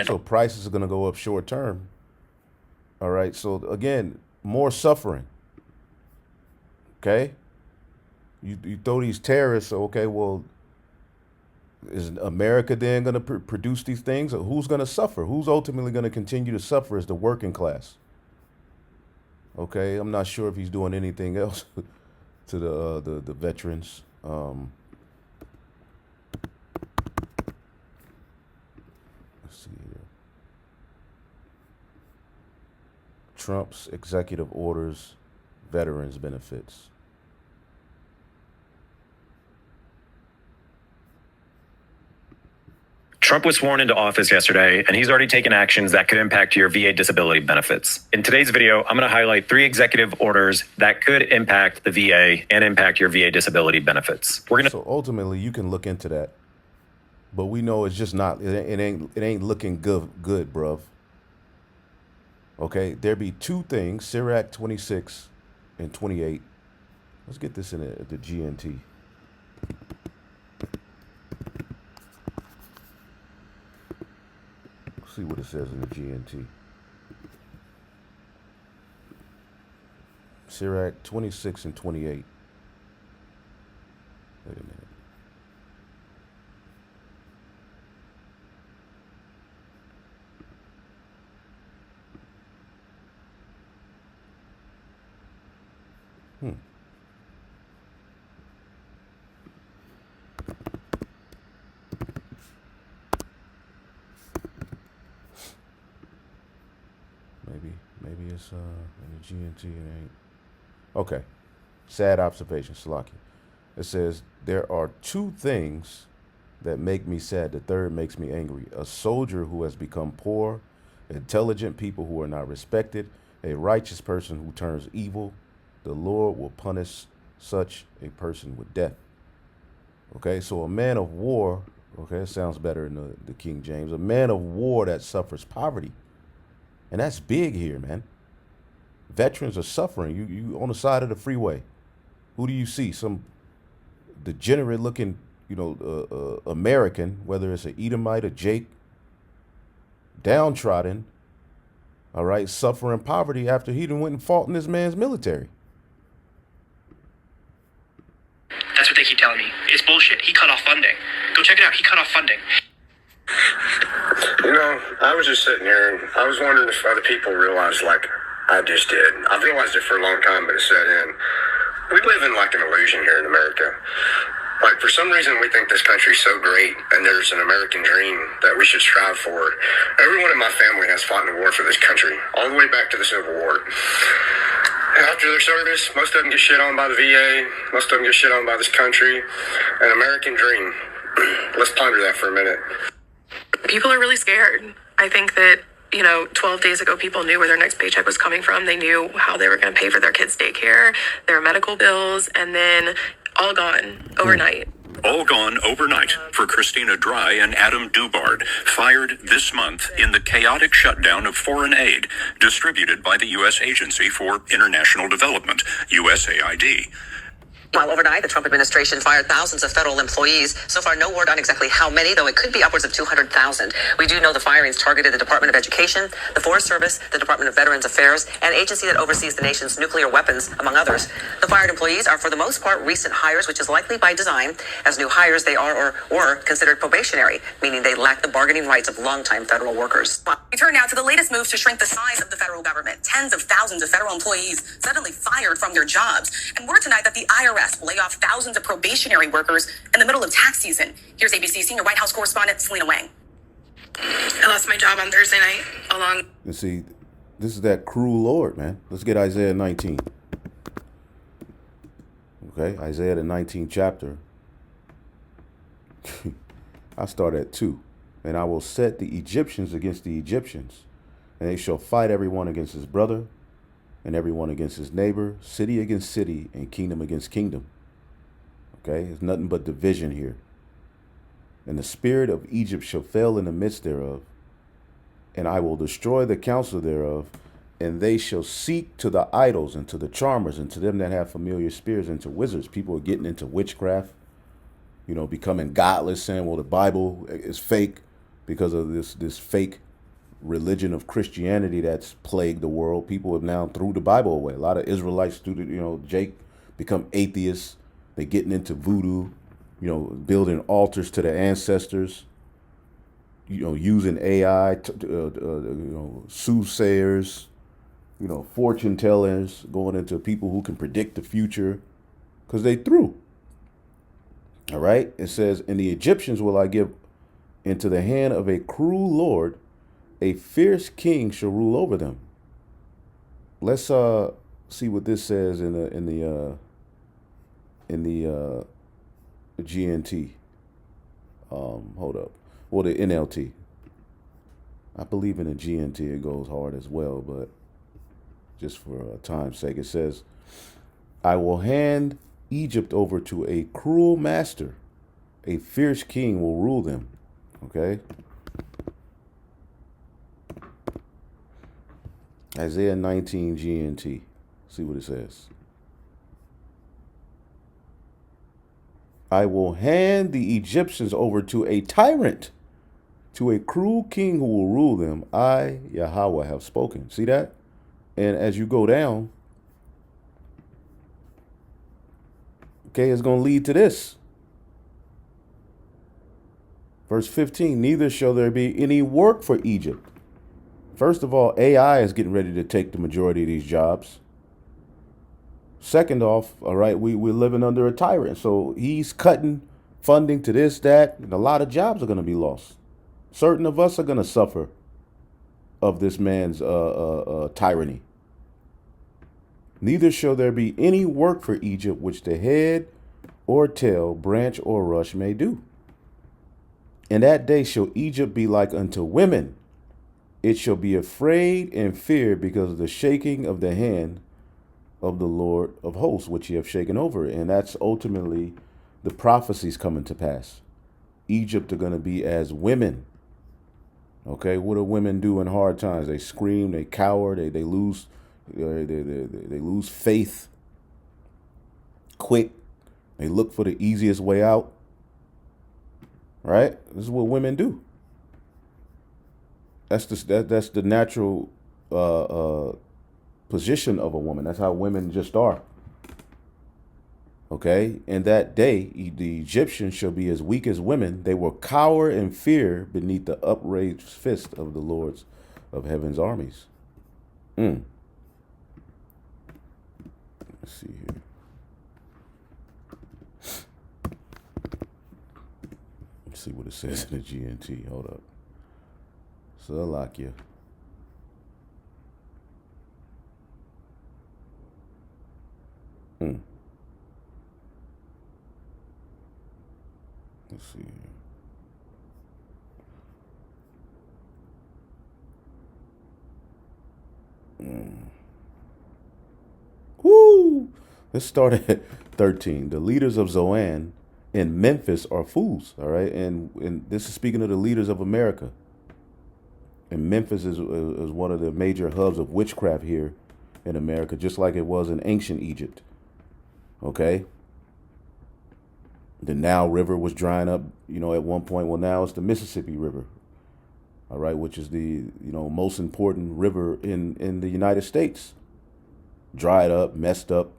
So prices are going to go up short term. All right. So again, more suffering. Okay. You throw these tariffs. Okay. Well, is America then going to produce these things? Or who's going to suffer? Who's ultimately going to continue to suffer is the working class. Okay. I'm not sure if he's doing anything else to the veterans. Trump's executive orders, veterans benefits. Trump was sworn into office yesterday, and he's already taken actions that could impact your VA disability benefits. In today's video, I'm going to highlight 3 executive orders that could impact the VA and impact your VA disability benefits. So ultimately, you can look into that, but we know it's just not. It ain't looking good, bruv. Okay, there be 2 things, Sirach 26 and 28. Let's get this in the GNT. Let's see what it says in the GNT. Sirach 26 and 28. Wait a minute. Maybe it's in the GNT. It ain't. Okay. Sad observation, Salaki. It says there are 2 things that make me sad. The third makes me angry. A soldier who has become poor, intelligent people who are not respected, a righteous person who turns evil. The Lord will punish such a person with death. Okay, so a man of war, okay, it sounds better in the King James, a man of war that suffers poverty. And that's big here, man. Veterans are suffering. You on the side of the freeway. Who do you see? Some degenerate looking, American, whether it's an Edomite, a Jake, downtrodden, all right, suffering poverty after he done went and fought in this man's military. That's what they keep telling me. It's bullshit. He cut off funding. Go check it out. He cut off funding. I was just sitting here and I was wondering if other people realized like I just did. I've realized it for a long time, but it set in. We live in like an illusion here in America. Like for some reason we think this country's so great and there's an American dream that we should strive for. Everyone in my family has fought in the war for this country, all the way back to the Civil War. After their service, most of them get shit on by the VA, most of them get shit on by this country. An American dream. Let's ponder that for a minute. People are really scared. I think that, 12 days ago, people knew where their next paycheck was coming from. They knew how they were going to pay for their kids' daycare, their medical bills, and then all gone overnight. All gone overnight for Christina Dry and Adam Dubard, fired this month in the chaotic shutdown of foreign aid distributed by the U.S. Agency for International Development, USAID. While overnight, the Trump administration fired thousands of federal employees. So far, no word on exactly how many, though it could be upwards of 200,000. We do know the firings targeted the Department of Education, the Forest Service, the Department of Veterans Affairs, an agency that oversees the nation's nuclear weapons, among others. The fired employees are, for the most part, recent hires, which is likely by design. As new hires, they are or were considered probationary, meaning they lack the bargaining rights of longtime federal workers. We turn now to the latest moves to shrink the size of the federal government. Tens of thousands of federal employees suddenly fired from their jobs. And word tonight that the IRS will lay off thousands of probationary workers in the middle of tax season. Here's ABC senior White House correspondent Selena Wang. I lost my job on Thursday night along. You see, This is that cruel Lord, man. Let's get Isaiah 19. Okay, Isaiah the 19th chapter. I start at 2. And I will set the Egyptians against the Egyptians, and they shall fight everyone against his brother, and everyone against his neighbor, city against city, and kingdom against kingdom. Okay, it's nothing but division here. And the spirit of Egypt shall fail in the midst thereof, and I will destroy the counsel thereof, and they shall seek to the idols and to the charmers and to them that have familiar spirits and to wizards. People are getting into witchcraft, becoming godless, saying, well, the Bible is fake because of this fake religion of Christianity that's plagued the world. People have now threw the Bible away. A lot of Israelites Jake become atheists. They're getting into voodoo, building altars to their ancestors, using AI, soothsayers, fortune tellers, going into people who can predict the future because they threw. All right. It says, and the Egyptians will I give into the hand of a cruel Lord, a fierce king shall rule over them. Let's see what this says in the GNT. Hold up. Well, the NLT. I believe in the GNT it goes hard as well, but just for time's sake, it says, I will hand Egypt over to a cruel master. A fierce king will rule them. Okay. Isaiah 19 GNT. See what it says. I will hand the Egyptians over to a tyrant, to a cruel king who will rule them. I, Yahweh, have spoken. See that? And as you go down, okay, it's going to lead to this. Verse 15, neither shall there be any work for Egypt. First of all, AI is getting ready to take the majority of these jobs. Second off, all right, we're living under a tyrant. So he's cutting funding to this, that, and a lot of jobs are going to be lost. Certain of us are going to suffer of this man's tyranny. Neither shall there be any work for Egypt which the head or tail, branch or rush may do. In that day shall Egypt be like unto women. It shall be afraid and feared because of the shaking of the hand of the Lord of hosts, which ye have shaken over it. And that's ultimately the prophecies coming to pass. Egypt are going to be as women. Okay, what do women do in hard times? They scream, they cower, they lose they lose faith quick. They look for the easiest way out. Right? This is what women do. That's the natural position of a woman. That's how women just are. Okay? In that day, the Egyptians shall be as weak as women. They will cower in fear beneath the upraised fist of the lords of heaven's armies. Let's see here. Let's see what it says in the GNT. Hold up. Salakia. Let's see here. Woo! Let's start at 13. The leaders of Zoan in Memphis are fools. All right. And this is speaking of the leaders of America. And Memphis is one of the major hubs of witchcraft here in America, just like it was in ancient Egypt. Okay. The Nile River was drying up, at one point. Well, now it's the Mississippi River. All right. Which is the, most important river in the United States. Dried up, messed up.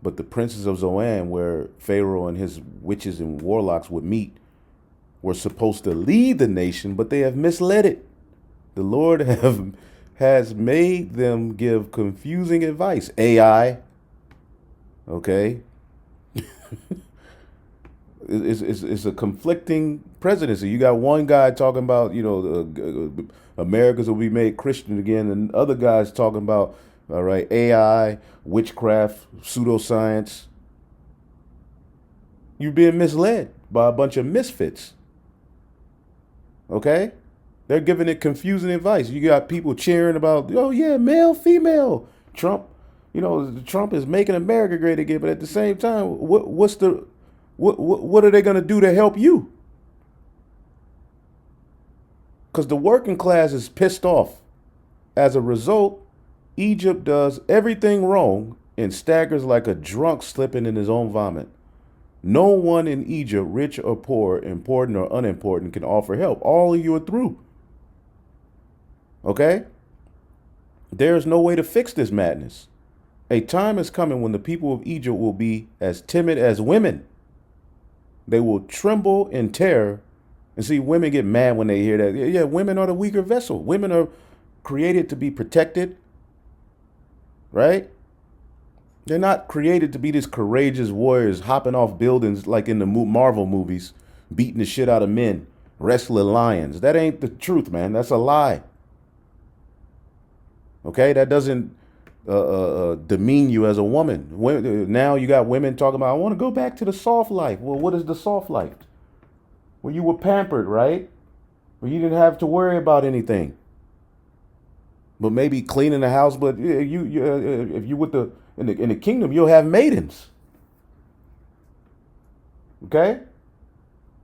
But the princes of Zoan, where Pharaoh and his witches and warlocks would meet, were supposed to lead the nation, but they have misled it. The Lord has made them give confusing advice. AI, okay? It's a conflicting presidency. You got one guy talking about, Americans will be made Christian again, and other guys talking about, all right, AI, witchcraft, pseudoscience. You're being misled by a bunch of misfits. Okay? They're giving it confusing advice. You got people cheering about, oh yeah, male, female. Trump, Trump is making America great again, but at the same time, what are they going to do to help you? Because the working class is pissed off. As a result, Egypt does everything wrong and staggers like a drunk slipping in his own vomit. No one in Egypt, rich or poor, important or unimportant, can offer help. All of you are through. Okay? There's no way to fix this madness. A time is coming when the people of Egypt will be as timid as women. They will tremble in terror. And see, women get mad when they hear that. Yeah, women are the weaker vessel. Women are created to be protected. Right? They're not created to be these courageous warriors hopping off buildings like in the Marvel movies, beating the shit out of men, wrestling lions. That ain't the truth, man. That's a lie. Okay? That doesn't demean you as a woman. Now you got women talking about, I want to go back to the soft life. Well, what is the soft life? Well, you were pampered, right? Well, you didn't have to worry about anything. But maybe cleaning the house. But if you with in the kingdom, you'll have maidens. Okay?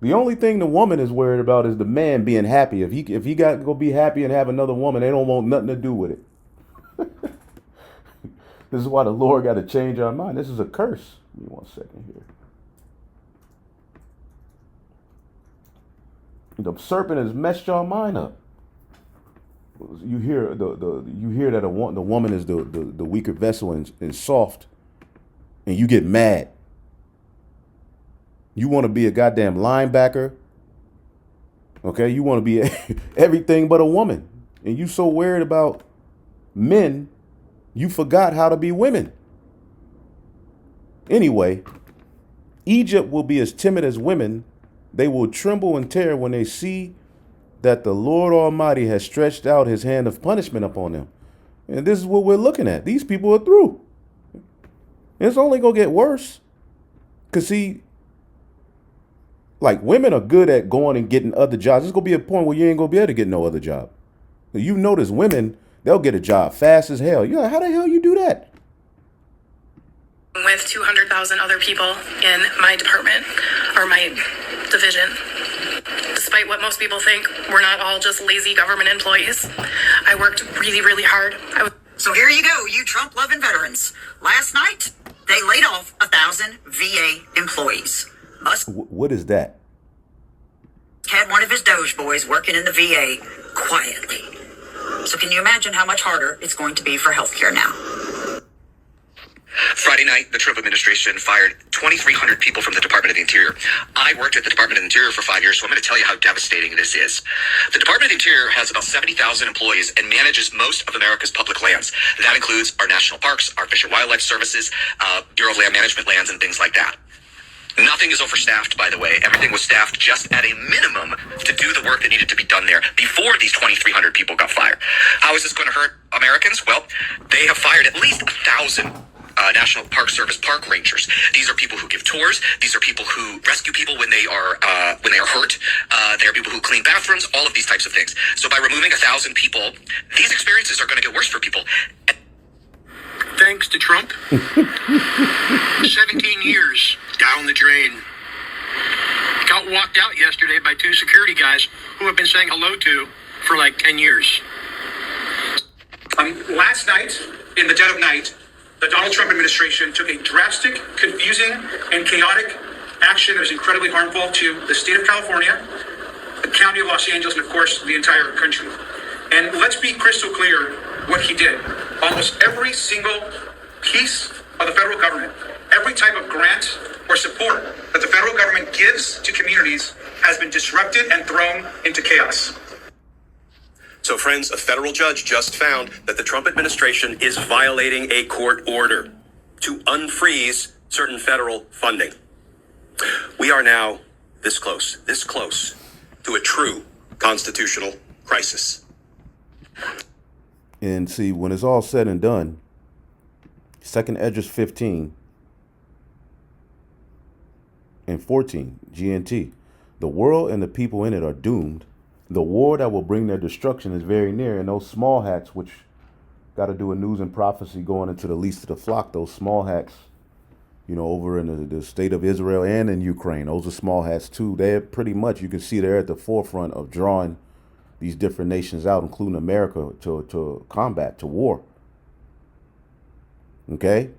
The only thing the woman is worried about is the man being happy. If he got to go be happy and have another woman, they don't want nothing to do with it. This is why the Lord got to change our mind. This is a curse. Give me 1 second here. The serpent has messed your mind up. You hear that the woman is the weaker vessel and soft, and you get mad. You want to be a goddamn linebacker. Okay, you want to be everything but a woman, and you so worried about men, you forgot how to be women. Anyway, Egypt will be as timid as women. They will tremble in terror when they see that the Lord Almighty has stretched out his hand of punishment upon them. And this is what we're looking at. These people are through. It's only going to get worse. Because see, like women are good at going and getting other jobs. There's going to be a point where you ain't going to be able to get no other job. You notice women, they'll get a job fast as hell. You're like, how the hell you do that? With 200,000 other people in my department or my division. Despite what most people think, we're not all just lazy government employees. I worked really, really hard. So here you go, you Trump-loving veterans. Last night, they laid off 1,000 VA employees. What is that? Had one of his Doge boys working in the VA quietly. So can you imagine how much harder it's going to be for healthcare now? Friday night, the Trump administration fired 2,300 people from the Department of the Interior. I worked at the Department of the Interior for 5 years, so I'm going to tell you how devastating this is. The Department of the Interior has about 70,000 employees and manages most of America's public lands. That includes our national parks, our Fish and Wildlife Services, Bureau of Land Management lands, and things like that. Nothing is overstaffed, by the way. Everything was staffed just at a minimum to do the work that needed to be done there before these 2,300 people got fired. How is this going to hurt Americans? Well, they have fired at least 1,000 National Park Service park rangers. These are people who give tours. These are people who rescue people when they are hurt. They are people who clean bathrooms. All of these types of things. So by removing 1,000 people, these experiences are going to get worse for people. Thanks to Trump, 17 years down the drain. Got walked out yesterday by 2 security guys who I've been saying hello to for like 10 years. Last night, in the dead of night, the Donald Trump administration took a drastic, confusing, and chaotic action that is incredibly harmful to the state of California, the county of Los Angeles, and of course, the entire country. And let's be crystal clear what he did. Almost every single piece of the federal government, every type of grant or support that the federal government gives to communities has been disrupted and thrown into chaos. So, friends, a federal judge just found that the Trump administration is violating a court order to unfreeze certain federal funding. We are now this close to a true constitutional crisis. And see, when it's all said and done, 2nd Esdras 15 and 14 GNT, the world and the people in it are doomed. The war that will bring their destruction is very near. And those small hats, which got to do with news and prophecy going into the least of the flock, those small hats, you know, over in the state of Israel and in Ukraine, those are small hats too. They're pretty much, you can see they're at the forefront of drawing these different nations out, including America, to combat, to war. Okay?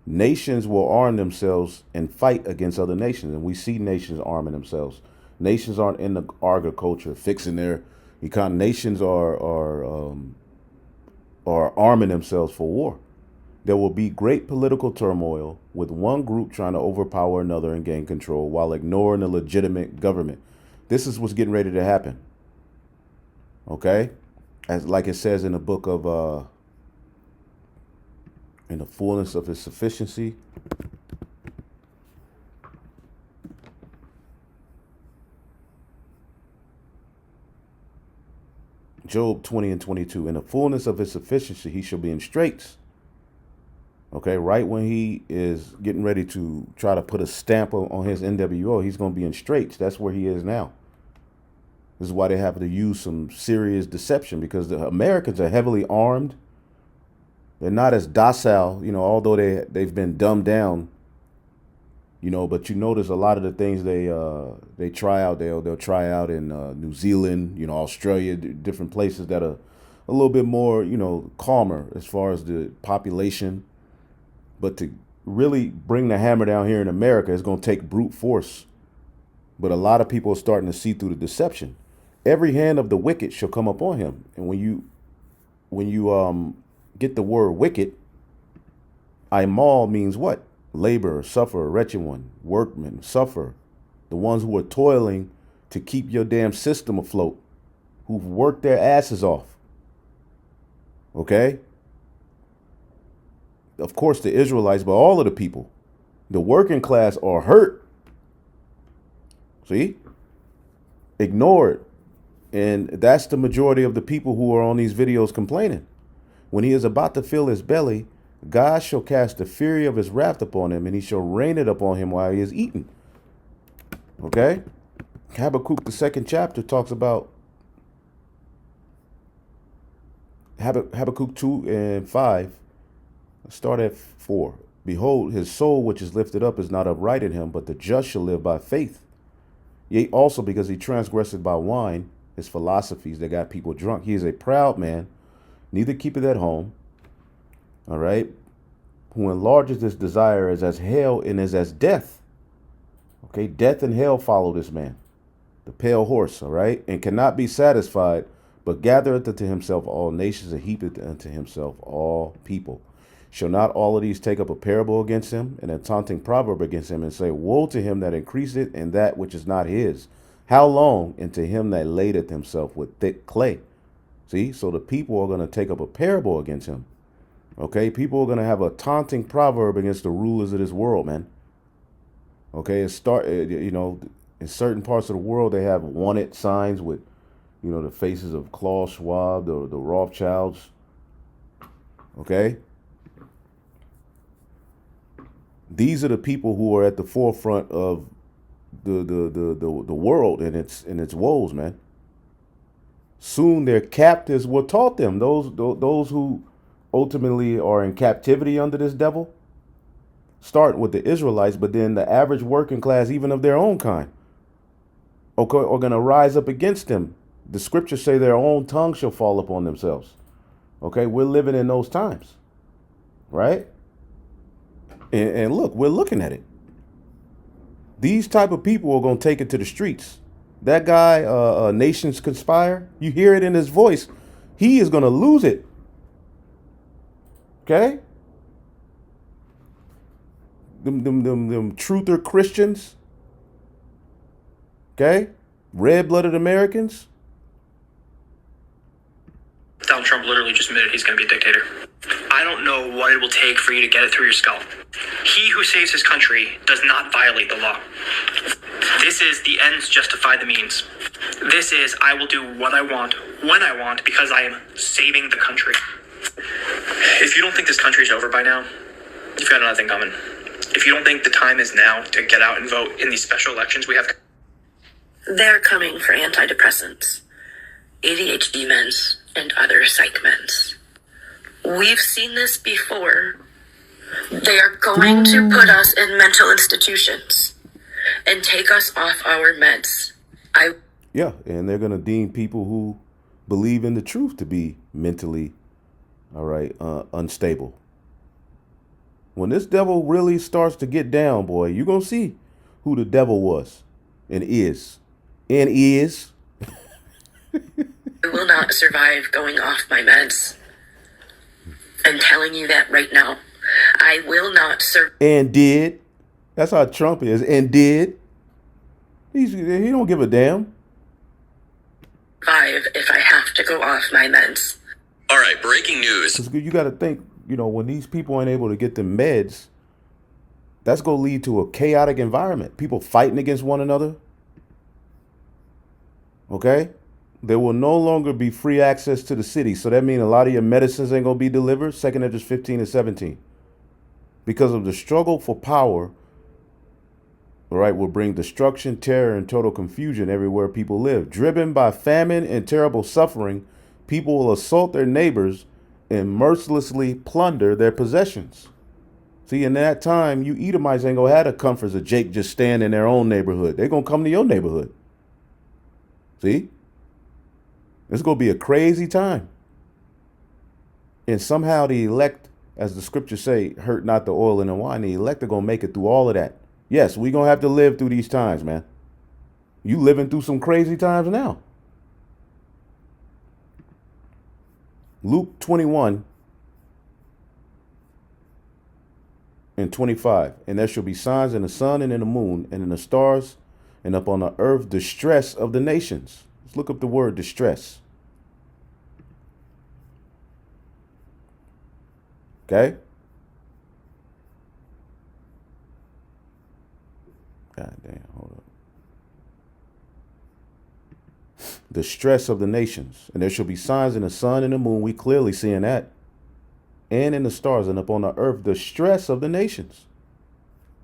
Nations will arm themselves and fight against other nations. And we see nations arming themselves. Nations aren't in the agriculture, fixing their economy. Nations are arming themselves for war. There will be great political turmoil with one group trying to overpower another and gain control while ignoring the legitimate government. This is what's getting ready to happen. Okay? As like it says in the book of in the fullness of his sufficiency. Job 20 and 22. In the fullness of his sufficiency, he shall be in straits. Okay, right when he is getting ready to try to put a stamp on his NWO, he's going to be in straits. That's where he is now. This is why they have to use some serious deception, because the Americans are heavily armed. They're not as docile, you know, although they've been dumbed down, you know, but you notice a lot of the things they try out, they'll try out in New Zealand, you know, Australia, different places that are a little bit more, you know, calmer as far as the population. But to really bring the hammer down here in America, it's going to take brute force. But a lot of people are starting to see through the deception. Every hand of the wicked shall come upon him. And when you get the word wicked, Imal means what? Laborer, sufferer, wretched one, workman, sufferer. The ones who are toiling to keep your damn system afloat, who've worked their asses off. Okay? Of course, the Israelites, but all of the people, the working class are hurt. See? Ignored. And that's the majority of the people who are on these videos complaining. When he is about to fill his belly, God shall cast the fury of his wrath upon him, and he shall rain it upon him while he is eating. Okay? Habakkuk, the 2nd chapter, talks about Habakkuk 2 and 5. Let's start at 4. Behold, his soul which is lifted up is not upright in him, but the just shall live by faith. Yea, also because he transgressed by wine, his philosophies that got people drunk. He is a proud man, neither keepeth at home. All right. Who enlarges his desire is as hell and is as death. Okay. Death and hell follow this man. The pale horse. All right. And cannot be satisfied, but gathereth unto himself all nations and heapeth unto himself all people. Shall not all of these take up a parable against him and a taunting proverb against him and say, woe to him that increaseth in that which is not his? How long? And to him that ladeth himself with thick clay. See, so the people are going to take up a parable against him. Okay, people are going to have a taunting proverb against the rulers of this world, man. Okay, you know, in certain parts of the world, they have wanted signs with, you know, the faces of Klaus Schwab, the Rothschilds. Okay. These are the people who are at the forefront of the world and its woes, man. Soon their captives will taught them. Those who ultimately are in captivity under this devil, starting with the Israelites, but then the average working class, even of their own kind, are going to rise up against them. The scriptures say their own tongue shall fall upon themselves. Okay, we're living in those times, right? And look, we're looking at it. These type of people are going to take it to the streets. That guy, Nations Conspire, you hear it in his voice. He is going to lose it. Okay? Them truther Christians. Okay? Red-blooded Americans. Donald Trump literally just admitted he's going to be a dictator. I don't know what it will take for you to get it through your skull. He who saves his country does not violate the law. This is the ends justify the means. This is I will do what I want, when I want, because I am saving the country. If you don't think this country is over by now, you've got nothing coming. If you don't think the time is now to get out and vote in these special elections we have. They're coming for antidepressants, ADHD meds, and other psych meds. We've seen this before. They are going to put us in mental institutions and take us off our meds. Yeah, and they're going to deem people who believe in the truth to be mentally, unstable. When this devil really starts to get down, boy, you're going to see who the devil was and is. And is. I will not survive going off my meds. I'm telling you that right now. I will not survive. And did. That's how Trump is. And did. He don't give a damn. If I have to go off my meds. All right, breaking news. You got to think, when these people aren't able to get them meds, that's going to lead to a chaotic environment. People fighting against one another. Okay? There will no longer be free access to the city. So that means a lot of your medicines ain't going to be delivered. Second Edges 15 and 17. Because of the struggle for power, will bring destruction, terror, and total confusion everywhere people live. Driven by famine and terrible suffering, people will assault their neighbors and mercilessly plunder their possessions. See, in that time, you Edomites ain't going to have the comforts of Jake just staying in their own neighborhood. They're going to come to your neighborhood. See? It's going to be a crazy time. And somehow the elect, as the scriptures say, hurt not the oil and the wine. The elect are going to make it through all of that. Yes, we're going to have to live through these times, man. You living through some crazy times now. Luke 21 and 25. And there shall be signs in the sun and in the moon and in the stars, and up on the earth distress of the nations. Let's look up the word distress. Okay? God damn, hold up. The stress of the nations. And there shall be signs in the sun and the moon. We clearly seeing that. And in the stars, and upon the earth, the stress of the nations.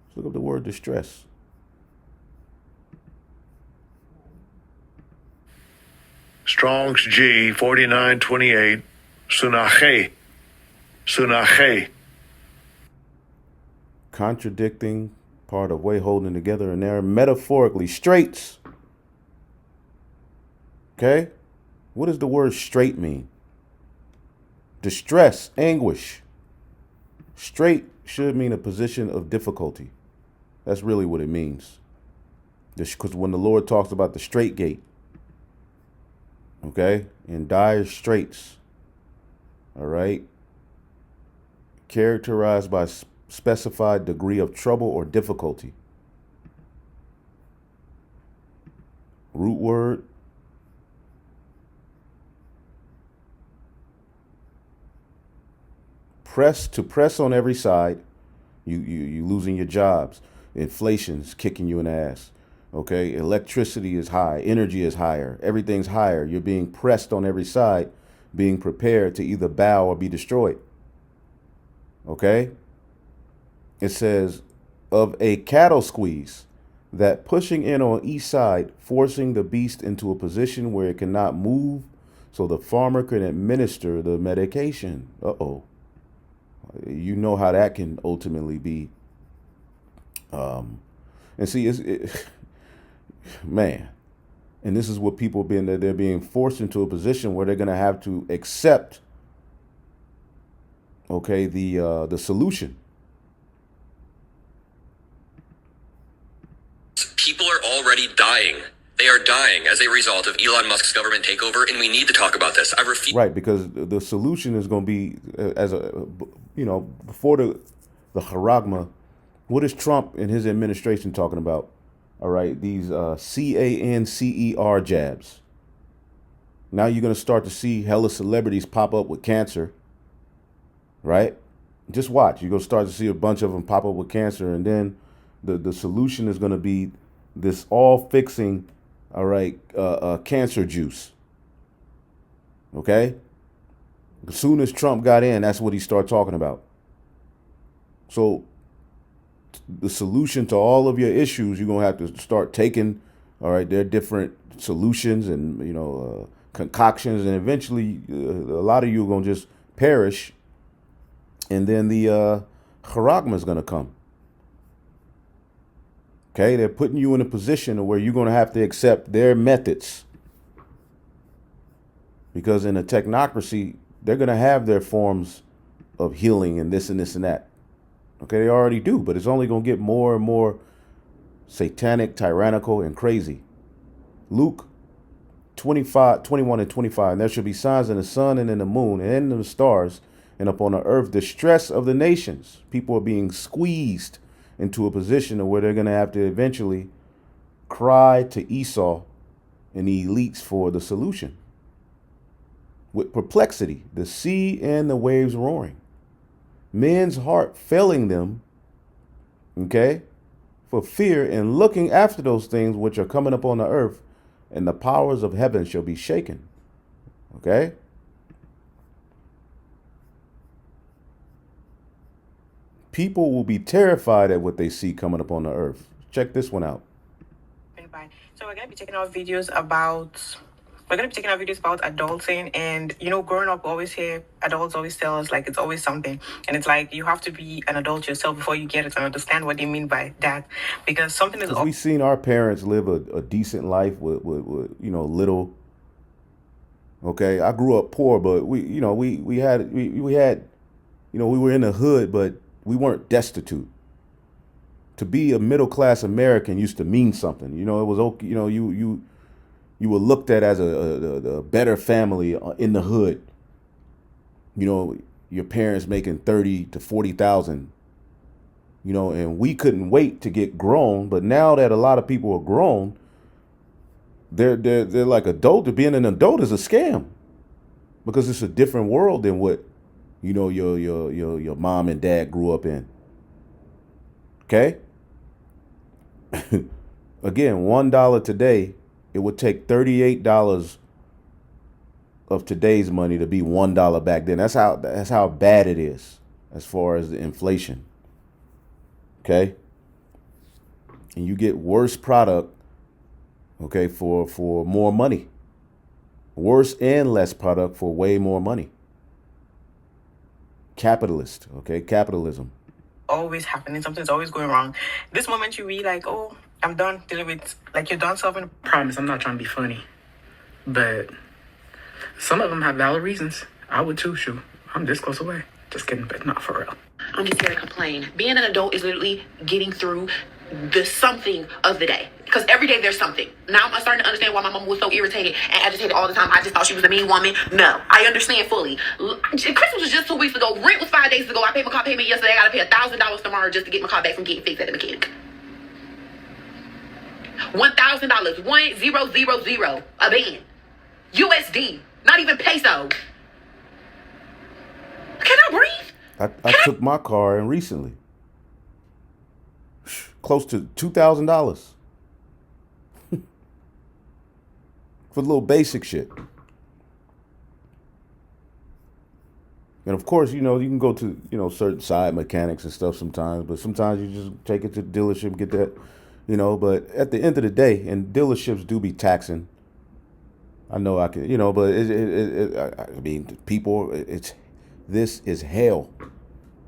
Let's look up the word distress. Strong's G 4928. Sunache. Sunache. Contradicting, part of way holding together in there. Metaphorically, straits. Okay? What does the word straight mean? Distress, anguish. Straight should mean a position of difficulty. That's really what it means. Because when the Lord talks about the straight gate, okay, in dire straits, all right, characterized by specified degree of trouble or difficulty. Root word. Press on every side. You losing your jobs. Inflation's kicking you in the ass. Okay, electricity is high, energy is higher, everything's higher. You're being pressed on every side, being prepared to either bow or be destroyed. Okay? It says, of a cattle squeeze, that pushing in on each side, forcing the beast into a position where it cannot move so the farmer can administer the medication. Uh-oh. You know how that can ultimately be. And see, man, and this is what people they're being forced into a position where they're going to have to accept, okay, the solution. People are already dying. They are dying as a result of Elon Musk's government takeover, and we need to talk about this. I refuse. Right, because the solution is going to be before the charagma. What is Trump and his administration talking about? All right, these CANCER jabs. Now you're going to start to see hella celebrities pop up with cancer, right? Just watch. You're going to start to see a bunch of them pop up with cancer, and then the solution is going to be this all fixing, all right, cancer juice. Okay? As soon as Trump got in, that's what he started talking about. So the solution to all of your issues, you're going to have to start taking, all right, there are different solutions and, concoctions, and eventually a lot of you are going to just perish, and then the charagma is going to come. Okay, they're putting you in a position where you're going to have to accept their methods, because in a technocracy, they're going to have their forms of healing and this and this and that. Okay, they already do, but it's only going to get more and more satanic, tyrannical, and crazy. Luke 21 and 25, and there shall be signs in the sun and in the moon and in the stars, and upon the earth distress of the nations. People are being squeezed into a position where they're going to have to eventually cry to Esau and the elites for the solution. With perplexity, the sea and the waves roaring, men's heart failing them, okay, for fear and looking after those things which are coming upon the earth, and the powers of heaven shall be shaken. Okay? People will be terrified at what they see coming upon the earth. Check this one out. So we're going to be taking out videos about adulting, and growing up, always hear adults always tell us like it's always something, and it's like you have to be an adult yourself before you get it and understand what they mean by that, because something is. We've seen our parents live a decent life with little. Okay, I grew up poor, but we were in the hood, but we weren't destitute. To be a middle class American used to mean something. It was okay. You were looked at as a better family in the hood. Your parents making 30 to 40,000. And we couldn't wait to get grown. But now that a lot of people are grown, they're like adult. Being an adult is a scam, because it's a different world than what your mom and dad grew up in. Okay. Again, $1 today, it would take $38 of today's money to be $1 back then. That's how bad it is as far as the inflation. Okay? And you get worse product, okay, for more money. Worse and less product for way more money. Capitalist, okay? Capitalism. Always happening. Something's always going wrong. This moment you be like, oh, I'm done dealing with, like, you're done solving. Promise, I'm not trying to be funny, but some of them have valid reasons. I would too, shoot. I'm this close away. Just kidding, but not for real. I'm just here to complain. Being an adult is literally getting through the something of the day. Because every day there's something. Now I'm starting to understand why my mom was so irritated and agitated all the time. I just thought she was a mean woman. No, I understand fully. Christmas was just 2 weeks ago. Rent was 5 days ago. I paid my car payment yesterday. I got to pay $1,000 tomorrow just to get my car back from getting fixed at the mechanic. $1,000. 1000 a band. USD. Not even peso. Can I breathe? I took my car in recently. Close to $2,000. For little basic shit. And of course, you can go to, certain side mechanics and stuff sometimes, but sometimes you just take it to the dealership, get that, but at the end of the day, and dealerships do be taxing. I know I can, but I mean, people, this is hell,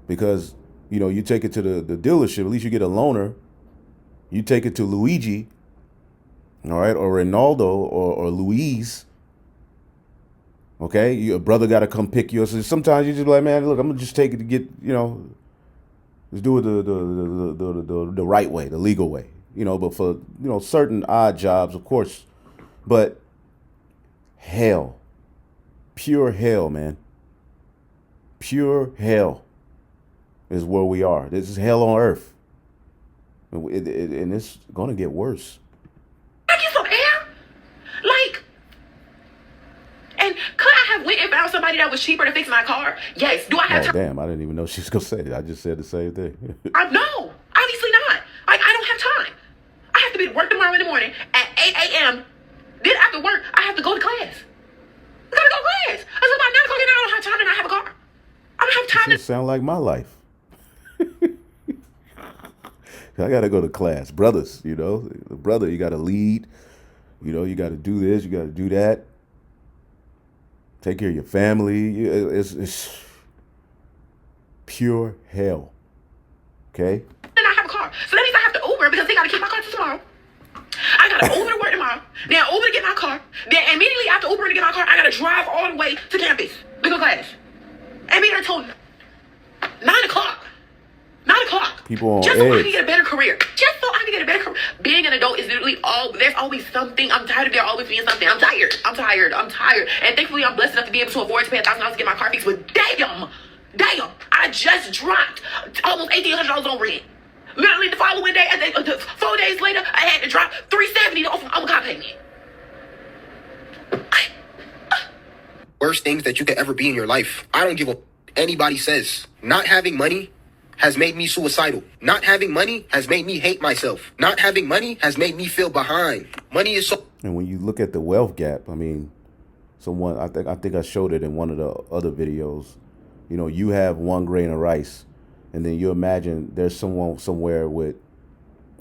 because, you take it to the dealership, at least you get a loaner. You take it to Luigi, all right, or Ronaldo or Luis. Okay, your brother got to come pick you up. So sometimes you just be like, man, look, I'm gonna just take it to get, let's do it the right way, the legal way, But for certain odd jobs, of course, but hell, pure hell, man, pure hell is where we are. This is hell on earth, and it's gonna get worse. Thank you some air, like. And could I have went and found somebody that was cheaper to fix my car? Yes. Do I have time? Damn, I didn't even know she was gonna say it. I just said the same thing. No, obviously not. Like, I don't have time. I have to be to work tomorrow in the morning at 8 a.m. Then after work, I have to go to class. I gotta go to class. I said, by 9 o'clock, I don't have time to not have a car. I don't have time It sound like my life. I gotta go to class, brothers. You know, brother, you gotta lead. You know, you gotta do this, you gotta do that. Take care of your family. It's pure hell. Okay. And I have a car, so that means I have to Uber because they gotta keep my car till tomorrow. I gotta Uber to work tomorrow. Then Uber to get my car. Then immediately after Uber to get my car, I gotta drive all the way to campus to go to class. And be there till 9 o'clock. 9 o'clock. People on just so I edge. can get a better career. Just so I can get a better career. Being an adult is literally there's always something. I'm tired of there always being something. I'm tired. And thankfully I'm blessed enough to be able to afford to pay $1,000 to get my car fixed. But damn, I just dropped almost $1,800 on rent. Literally the following day, 4 days later, I had to drop $370 off my car payment. Worst things that you could ever be in your life. I don't give a anybody says. Not having money has made me suicidal. Not having money has made me hate myself. Not having money has made me feel behind. Money is so. And when you look at the wealth gap, I mean, I think I showed it in one of the other videos. You know, you have 1 grain of rice, and then you imagine there's someone somewhere with,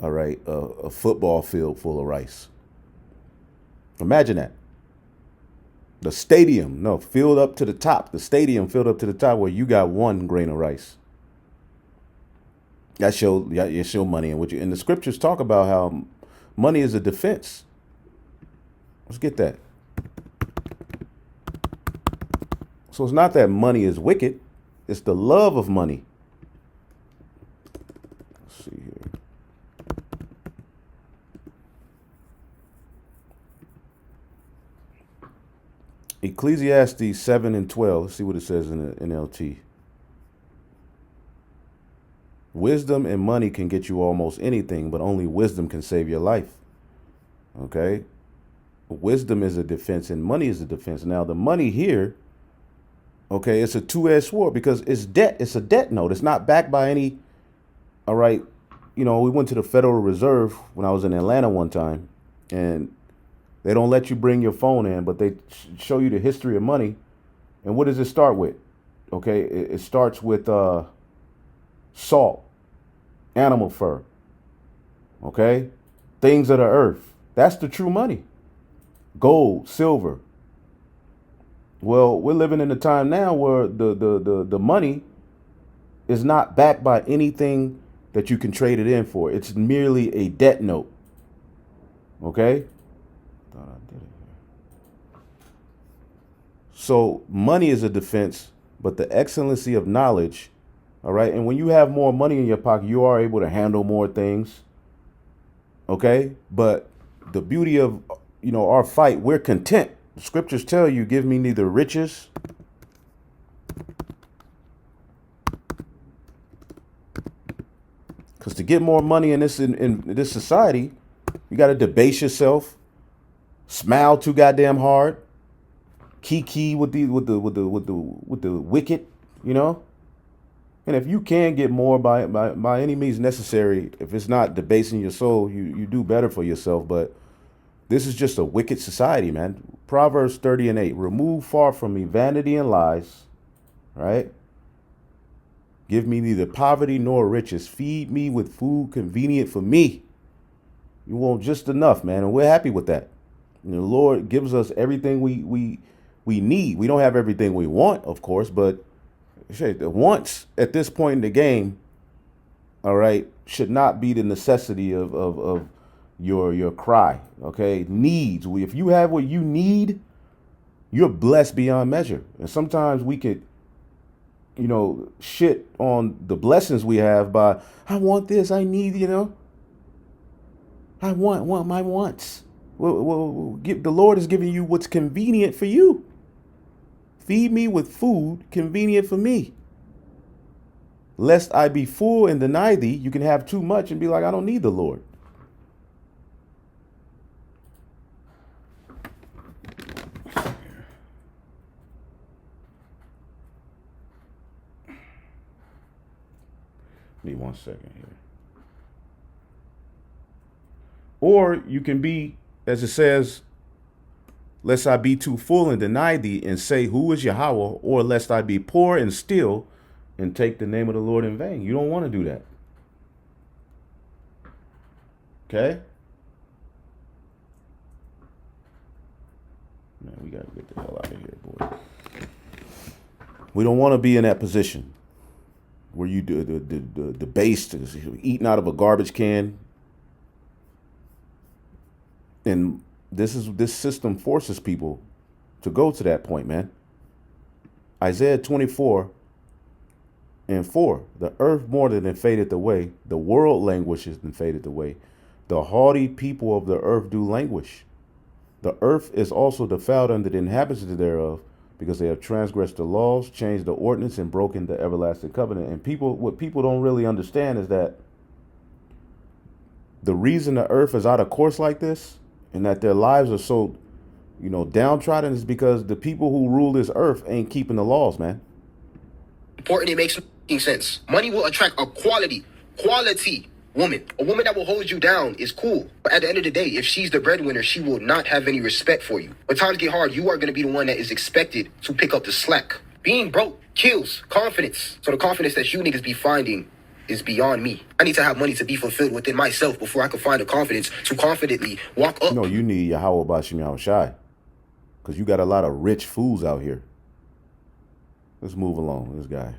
all right, a football field full of rice. Imagine that. The stadium, filled up to the top. The stadium filled up to the top where you got 1 grain of rice. That's your money. And the scriptures talk about how money is a defense. Let's get that. So it's not that money is wicked. It's the love of money. Let's see here. Ecclesiastes 7 and 12. Let's see what it says in the NLT. Wisdom and money can get you almost anything, but only wisdom can save your life. Okay? Wisdom is a defense and money is a defense. Now, the money here, okay, it's a two-edged sword because it's debt. It's a debt note. It's not backed by any, all right. You know, we went to the Federal Reserve when I was in Atlanta one time, and they don't let you bring your phone in, but they show you the history of money. And what does it start with? Okay, it starts with salt, animal fur, okay, things of the earth. That's the true money. Gold, silver. Well, we're living in a time now where the money is not backed by anything that you can trade it in for. It's merely a debt note. Okay? Thought I did it here. So money is a defense, but the excellency of knowledge, all right? And when you have more money in your pocket, you are able to handle more things. Okay? But the beauty of, you know, our fight, we're content. The scriptures tell you, give me neither riches because to get more money in this society, you got to debase yourself, smile too goddamn hard, kiki with the wicked, you know. And if you can get more by any means necessary, if it's not debasing your soul, you do better for yourself. But this is just a wicked society, man. Proverbs 30 and 8. Remove far from me vanity and lies, right? Give me neither poverty nor riches. Feed me with food convenient for me. You want just enough, man. And we're happy with that. And the Lord gives us everything we need. We don't have everything we want, of course, but the wants at this point in the game, all right, should not be the necessity of your cry. Okay, needs. If you have what you need, you're blessed beyond measure. And sometimes we could, you know, shit on the blessings we have by, I want this, I need, you know, I want my wants. Well, the Lord is giving you what's convenient for you. Feed me with food convenient for me. Lest I be full and deny thee. You can have too much and be like, I don't need the Lord. Give me 1 second here. Or you can be, as it says, lest I be too full and deny thee and say, who is Yahweh? Or lest I be poor and steal and take the name of the Lord in vain. You don't want to do that. Okay? Man, we got to get the hell out of here, boy. We don't want to be in that position where you do the base is eating out of a garbage can. And this system forces people to go to that point, man. Isaiah 24:4. The earth mourned and faded away. The world languishes and faded away. The haughty people of the earth do languish. The earth is also defiled under the inhabitants thereof, because they have transgressed the laws, changed the ordinance, and broken the everlasting covenant. And what people don't really understand is that the reason the earth is out of course like this, and that their lives are so, downtrodden, is because the people who rule this earth ain't keeping the laws, man. Important, it makes sense. Money will attract a quality woman. A woman that will hold you down is cool. But at the end of the day, if she's the breadwinner, she will not have any respect for you. When times get hard, you are going to be the one that is expected to pick up the slack. Being broke kills confidence. So the confidence that you niggas be finding is beyond me. I need to have money to be fulfilled within myself before I can find the confidence to confidently walk up. No, you need Yahweh Bashim Yahushai. Because you got a lot of rich fools out here. Let's move along. This guy.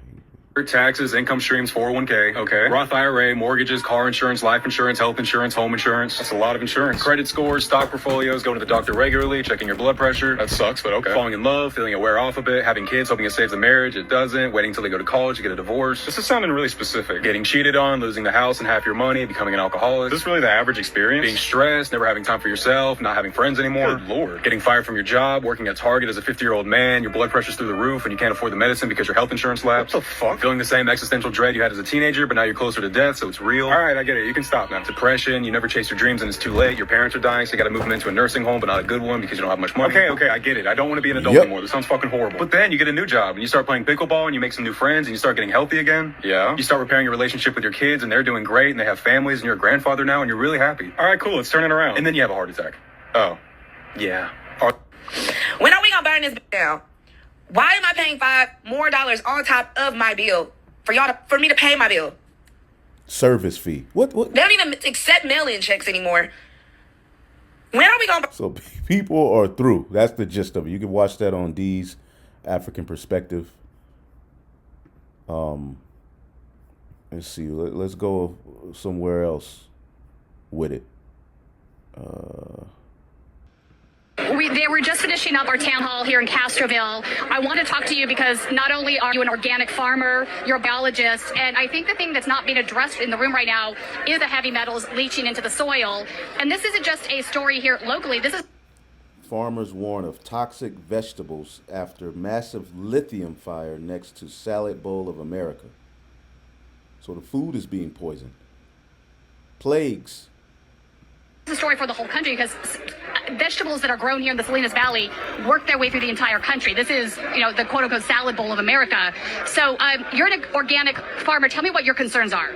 Taxes, income streams, 401k, okay. Roth IRA, mortgages, car insurance, life insurance, health insurance, home insurance. That's a lot of insurance. Credit scores, stock portfolios, going to the doctor regularly, checking your blood pressure. That sucks, but okay. Falling in love, feeling it wear off a bit, having kids, hoping it saves the marriage, it doesn't, waiting till they go to college to get a divorce. This is sounding really specific. Getting cheated on, losing the house and half your money, becoming an alcoholic. Is this really the average experience? Being stressed, never having time for yourself, not having friends anymore. Good Lord. Getting fired from your job, working at Target as a 50-year-old man, your blood pressure's through the roof and you can't afford the medicine because your health insurance lapsed. What the fuck? Feeling the same existential dread you had as a teenager, but now you're closer to death, so it's real. All right, I get it. You can stop now. Depression, you never chase your dreams and it's too late. Your parents are dying, so you got to move them into a nursing home, but not a good one because you don't have much money. Okay, I get it. I don't want to be an adult anymore. This sounds fucking horrible. But then you get a new job and you start playing pickleball and you make some new friends and you start getting healthy again. Yeah. You start repairing your relationship with your kids and they're doing great and they have families and you're a grandfather now and you're really happy. All right, cool. Let's turn it around. And then you have a heart attack. Oh, yeah. When are we gonna burn this down? Why am I paying $5 more on top of my bill for me to pay my bill? Service fee. What? They don't even accept mail-in checks anymore. When are we gonna? So people are through. That's the gist of it. You can watch that on D's African Perspective. Let's see. Let's go somewhere else with it. They were just finishing up our town hall here in Castroville. I want to talk to you because not only are you an organic farmer, you're a biologist, and I think the thing that's not being addressed in the room right now is the heavy metals leaching into the soil. And this isn't just a story here locally. This is Farmers warn of toxic vegetables after massive lithium fire next to Salad Bowl of America. So the food is being poisoned. Plagues. a story for the whole country because vegetables that are grown here in the Salinas Valley work their way through the entire country. This is, the quote unquote salad bowl of America. So you're an organic farmer. Tell me what your concerns are.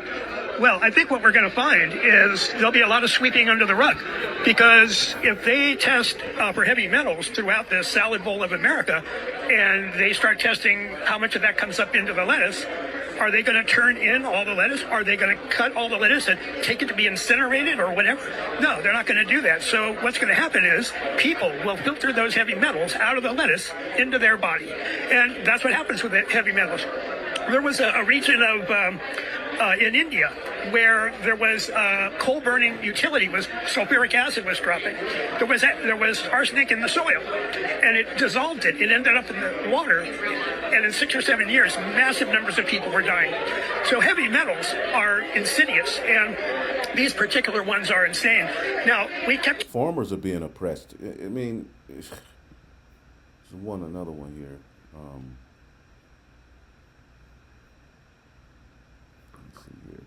Well, I think what we're going to find is there'll be a lot of sweeping under the rug, because if they test for heavy metals throughout this salad bowl of America and they start testing how much of that comes up into the lettuce, are they going to turn in all the lettuce? Are they going to cut all the lettuce and take it to be incinerated or whatever? No, they're not going to do that. So what's going to happen is people will filter those heavy metals out of the lettuce into their body. And that's what happens with the heavy metals. There was a region of in India where there was coal burning utility, was sulfuric acid was dropping. There was arsenic in the soil, and it dissolved it. It ended up in the water, and in 6 or 7 years, massive numbers of people were dying. So heavy metals are insidious, and these particular ones are insane. Now, we kept... Farmers are being oppressed. I mean, there's another one here. Let's see here.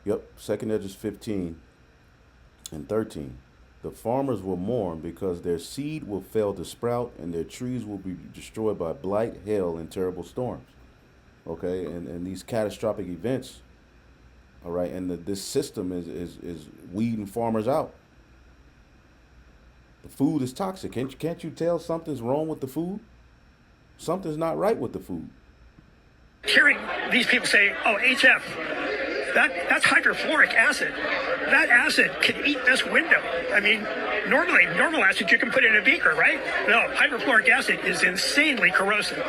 Yep, second edge is 15. And 13, the farmers will mourn because their seed will fail to sprout and their trees will be destroyed by blight, hail, and terrible storms. Okay, and these catastrophic events, all right, and this system is weeding farmers out. The food is toxic. Can't you tell something's wrong with the food? Something's not right with the food. Hearing these people say, "Oh, HF, that's hydrofluoric acid. That acid can eat this window." I mean, normally, normal acid you can put in a beaker, right? No, hydrofluoric acid is insanely corrosive.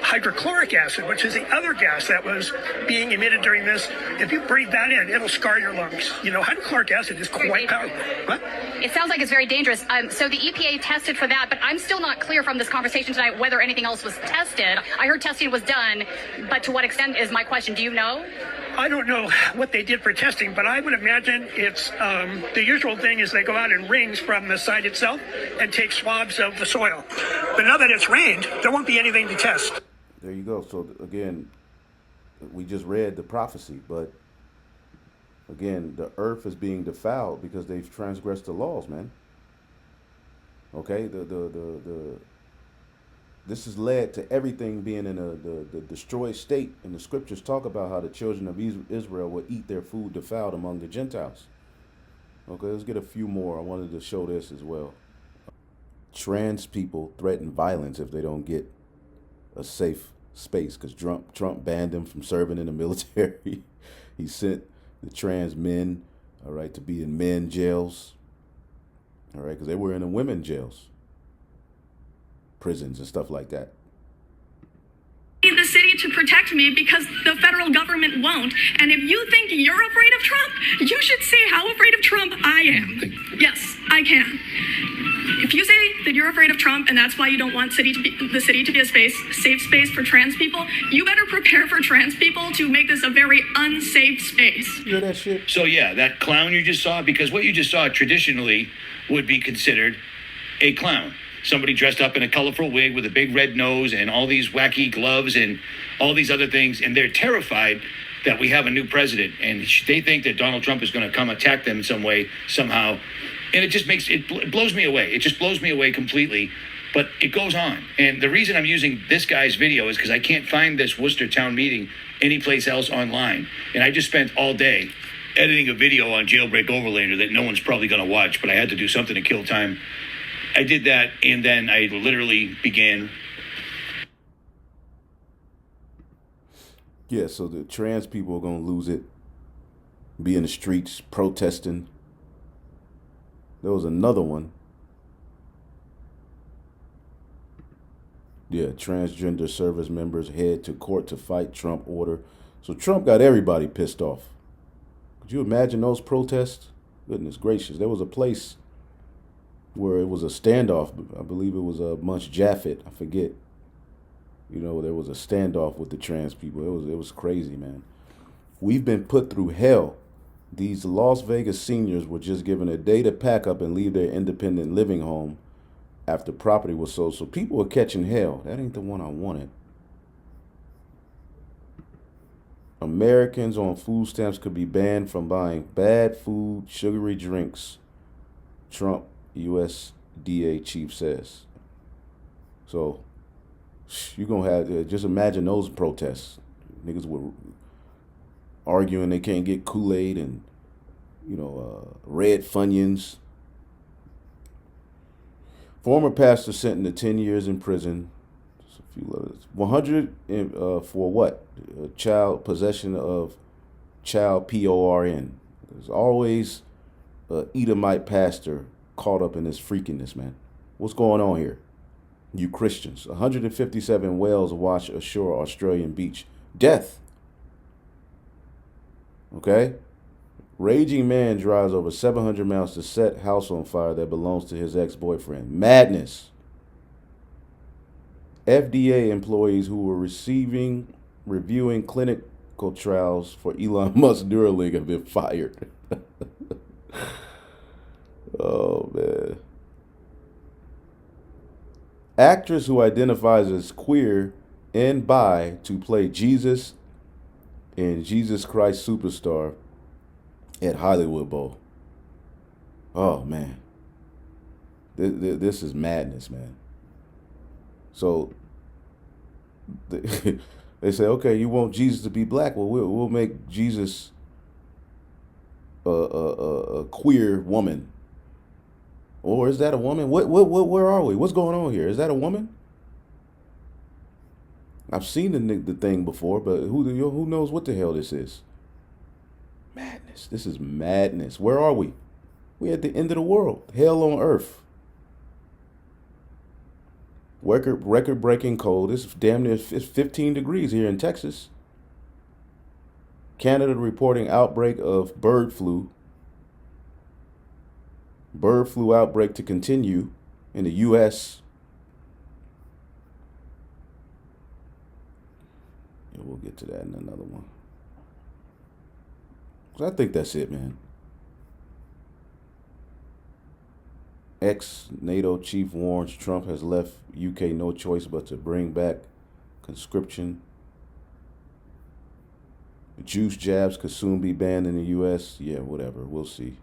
Hydrochloric acid, which is the other gas that was being emitted during this, if you breathe that in, it'll scar your lungs. You know, hydrochloric acid is quite powerful. What? It sounds like it's very dangerous. So the EPA tested for that, but I'm still not clear from this conversation tonight whether anything else was tested. I heard testing was done, but to what extent is my question. Do you know? I don't know what they did for testing, but I would imagine it's the usual thing is they go out in rings from the site itself and take swabs of the soil. But now that it's rained, there won't be anything to test. There you go. So again, we just read the prophecy, but again, the earth is being defiled because they've transgressed the laws, man. Okay, this has led to everything being in the destroyed state, and the scriptures talk about how the children of Israel will eat their food defiled among the Gentiles. Okay, let's get a few more. I wanted to show this as well. Trans people threaten violence if they don't get a safe space because Trump banned them from serving in the military. He sent the trans men, all right, to be in men jails, all right, because they were in the women jails, prisons and stuff like that. The city to protect me because the federal government won't. And if you think you're afraid of Trump, you should see how afraid of Trump I am. Yes, I can. If you say that you're afraid of Trump and that's why you don't want the city to be a safe space for trans people, you better prepare for trans people to make this a very unsafe space. You hear that shit? So yeah, that clown you just saw, because what you just saw traditionally would be considered a clown. Somebody dressed up in a colorful wig with a big red nose and all these wacky gloves and all these other things, and they're terrified that we have a new president, and they think that Donald Trump is going to come attack them in some way, somehow. And it just it blows me away. It just blows me away completely. But it goes on. And the reason I'm using this guy's video is because I can't find this Worcester town meeting anyplace else online. And I just spent all day editing a video on Jailbreak Overlander that no one's probably going to watch, but I had to do something to kill time. I did that, and then I literally began. Yeah, so the trans people are going to lose it, be in the streets protesting. There was another one. Yeah, transgender service members head to court to fight Trump order. So Trump got everybody pissed off. Could you imagine those protests? Goodness gracious. There was a place where it was a standoff. I believe it was Munch Jaffet. I forget. You know, there was a standoff with the trans people. It was crazy, man. We've been put through hell. These Las Vegas seniors were just given a day to pack up and leave their independent living home after property was sold. So people were catching hell. That ain't the one I wanted. Americans on food stamps could be banned from buying bad food, sugary drinks. Trump USDA chief says. So you're going to have, just imagine those protests. Niggas were arguing they can't get Kool-Aid and, red Funyuns. Former pastor sentenced to 10 years in prison. Just a few letters. 100 for what? Child possession of child PORN. There's always an Edomite pastor caught up in this freakiness, man. What's going on here? You Christians. 157 whales wash ashore Australian beach. Death. Okay? Raging man drives over 700 miles to set house on fire that belongs to his ex-boyfriend. Madness. FDA employees who were reviewing clinical trials for Elon Musk's Neuralink have been fired. Oh, man. Actress who identifies as queer and bi to play Jesus in Jesus Christ Superstar at Hollywood Bowl. Oh man, this is madness, man. So they say, okay, you want Jesus to be black? Well, we'll make Jesus a queer woman. Or is that a woman? Where are we? What's going on here? Is that a woman? I've seen the thing before, but who knows what the hell this is? Madness. This is madness. Where are we? We're at the end of the world. Hell on earth. Record breaking cold. It's damn near 15 degrees here in Texas. Canada reporting outbreak of bird flu. Bird flu outbreak to continue in the U.S. Yeah, we'll get to that in another one. So I think that's it, man. Ex-NATO chief warns Trump has left UK no choice but to bring back conscription. Juice jabs could soon be banned in the U.S. Yeah, whatever. We'll see.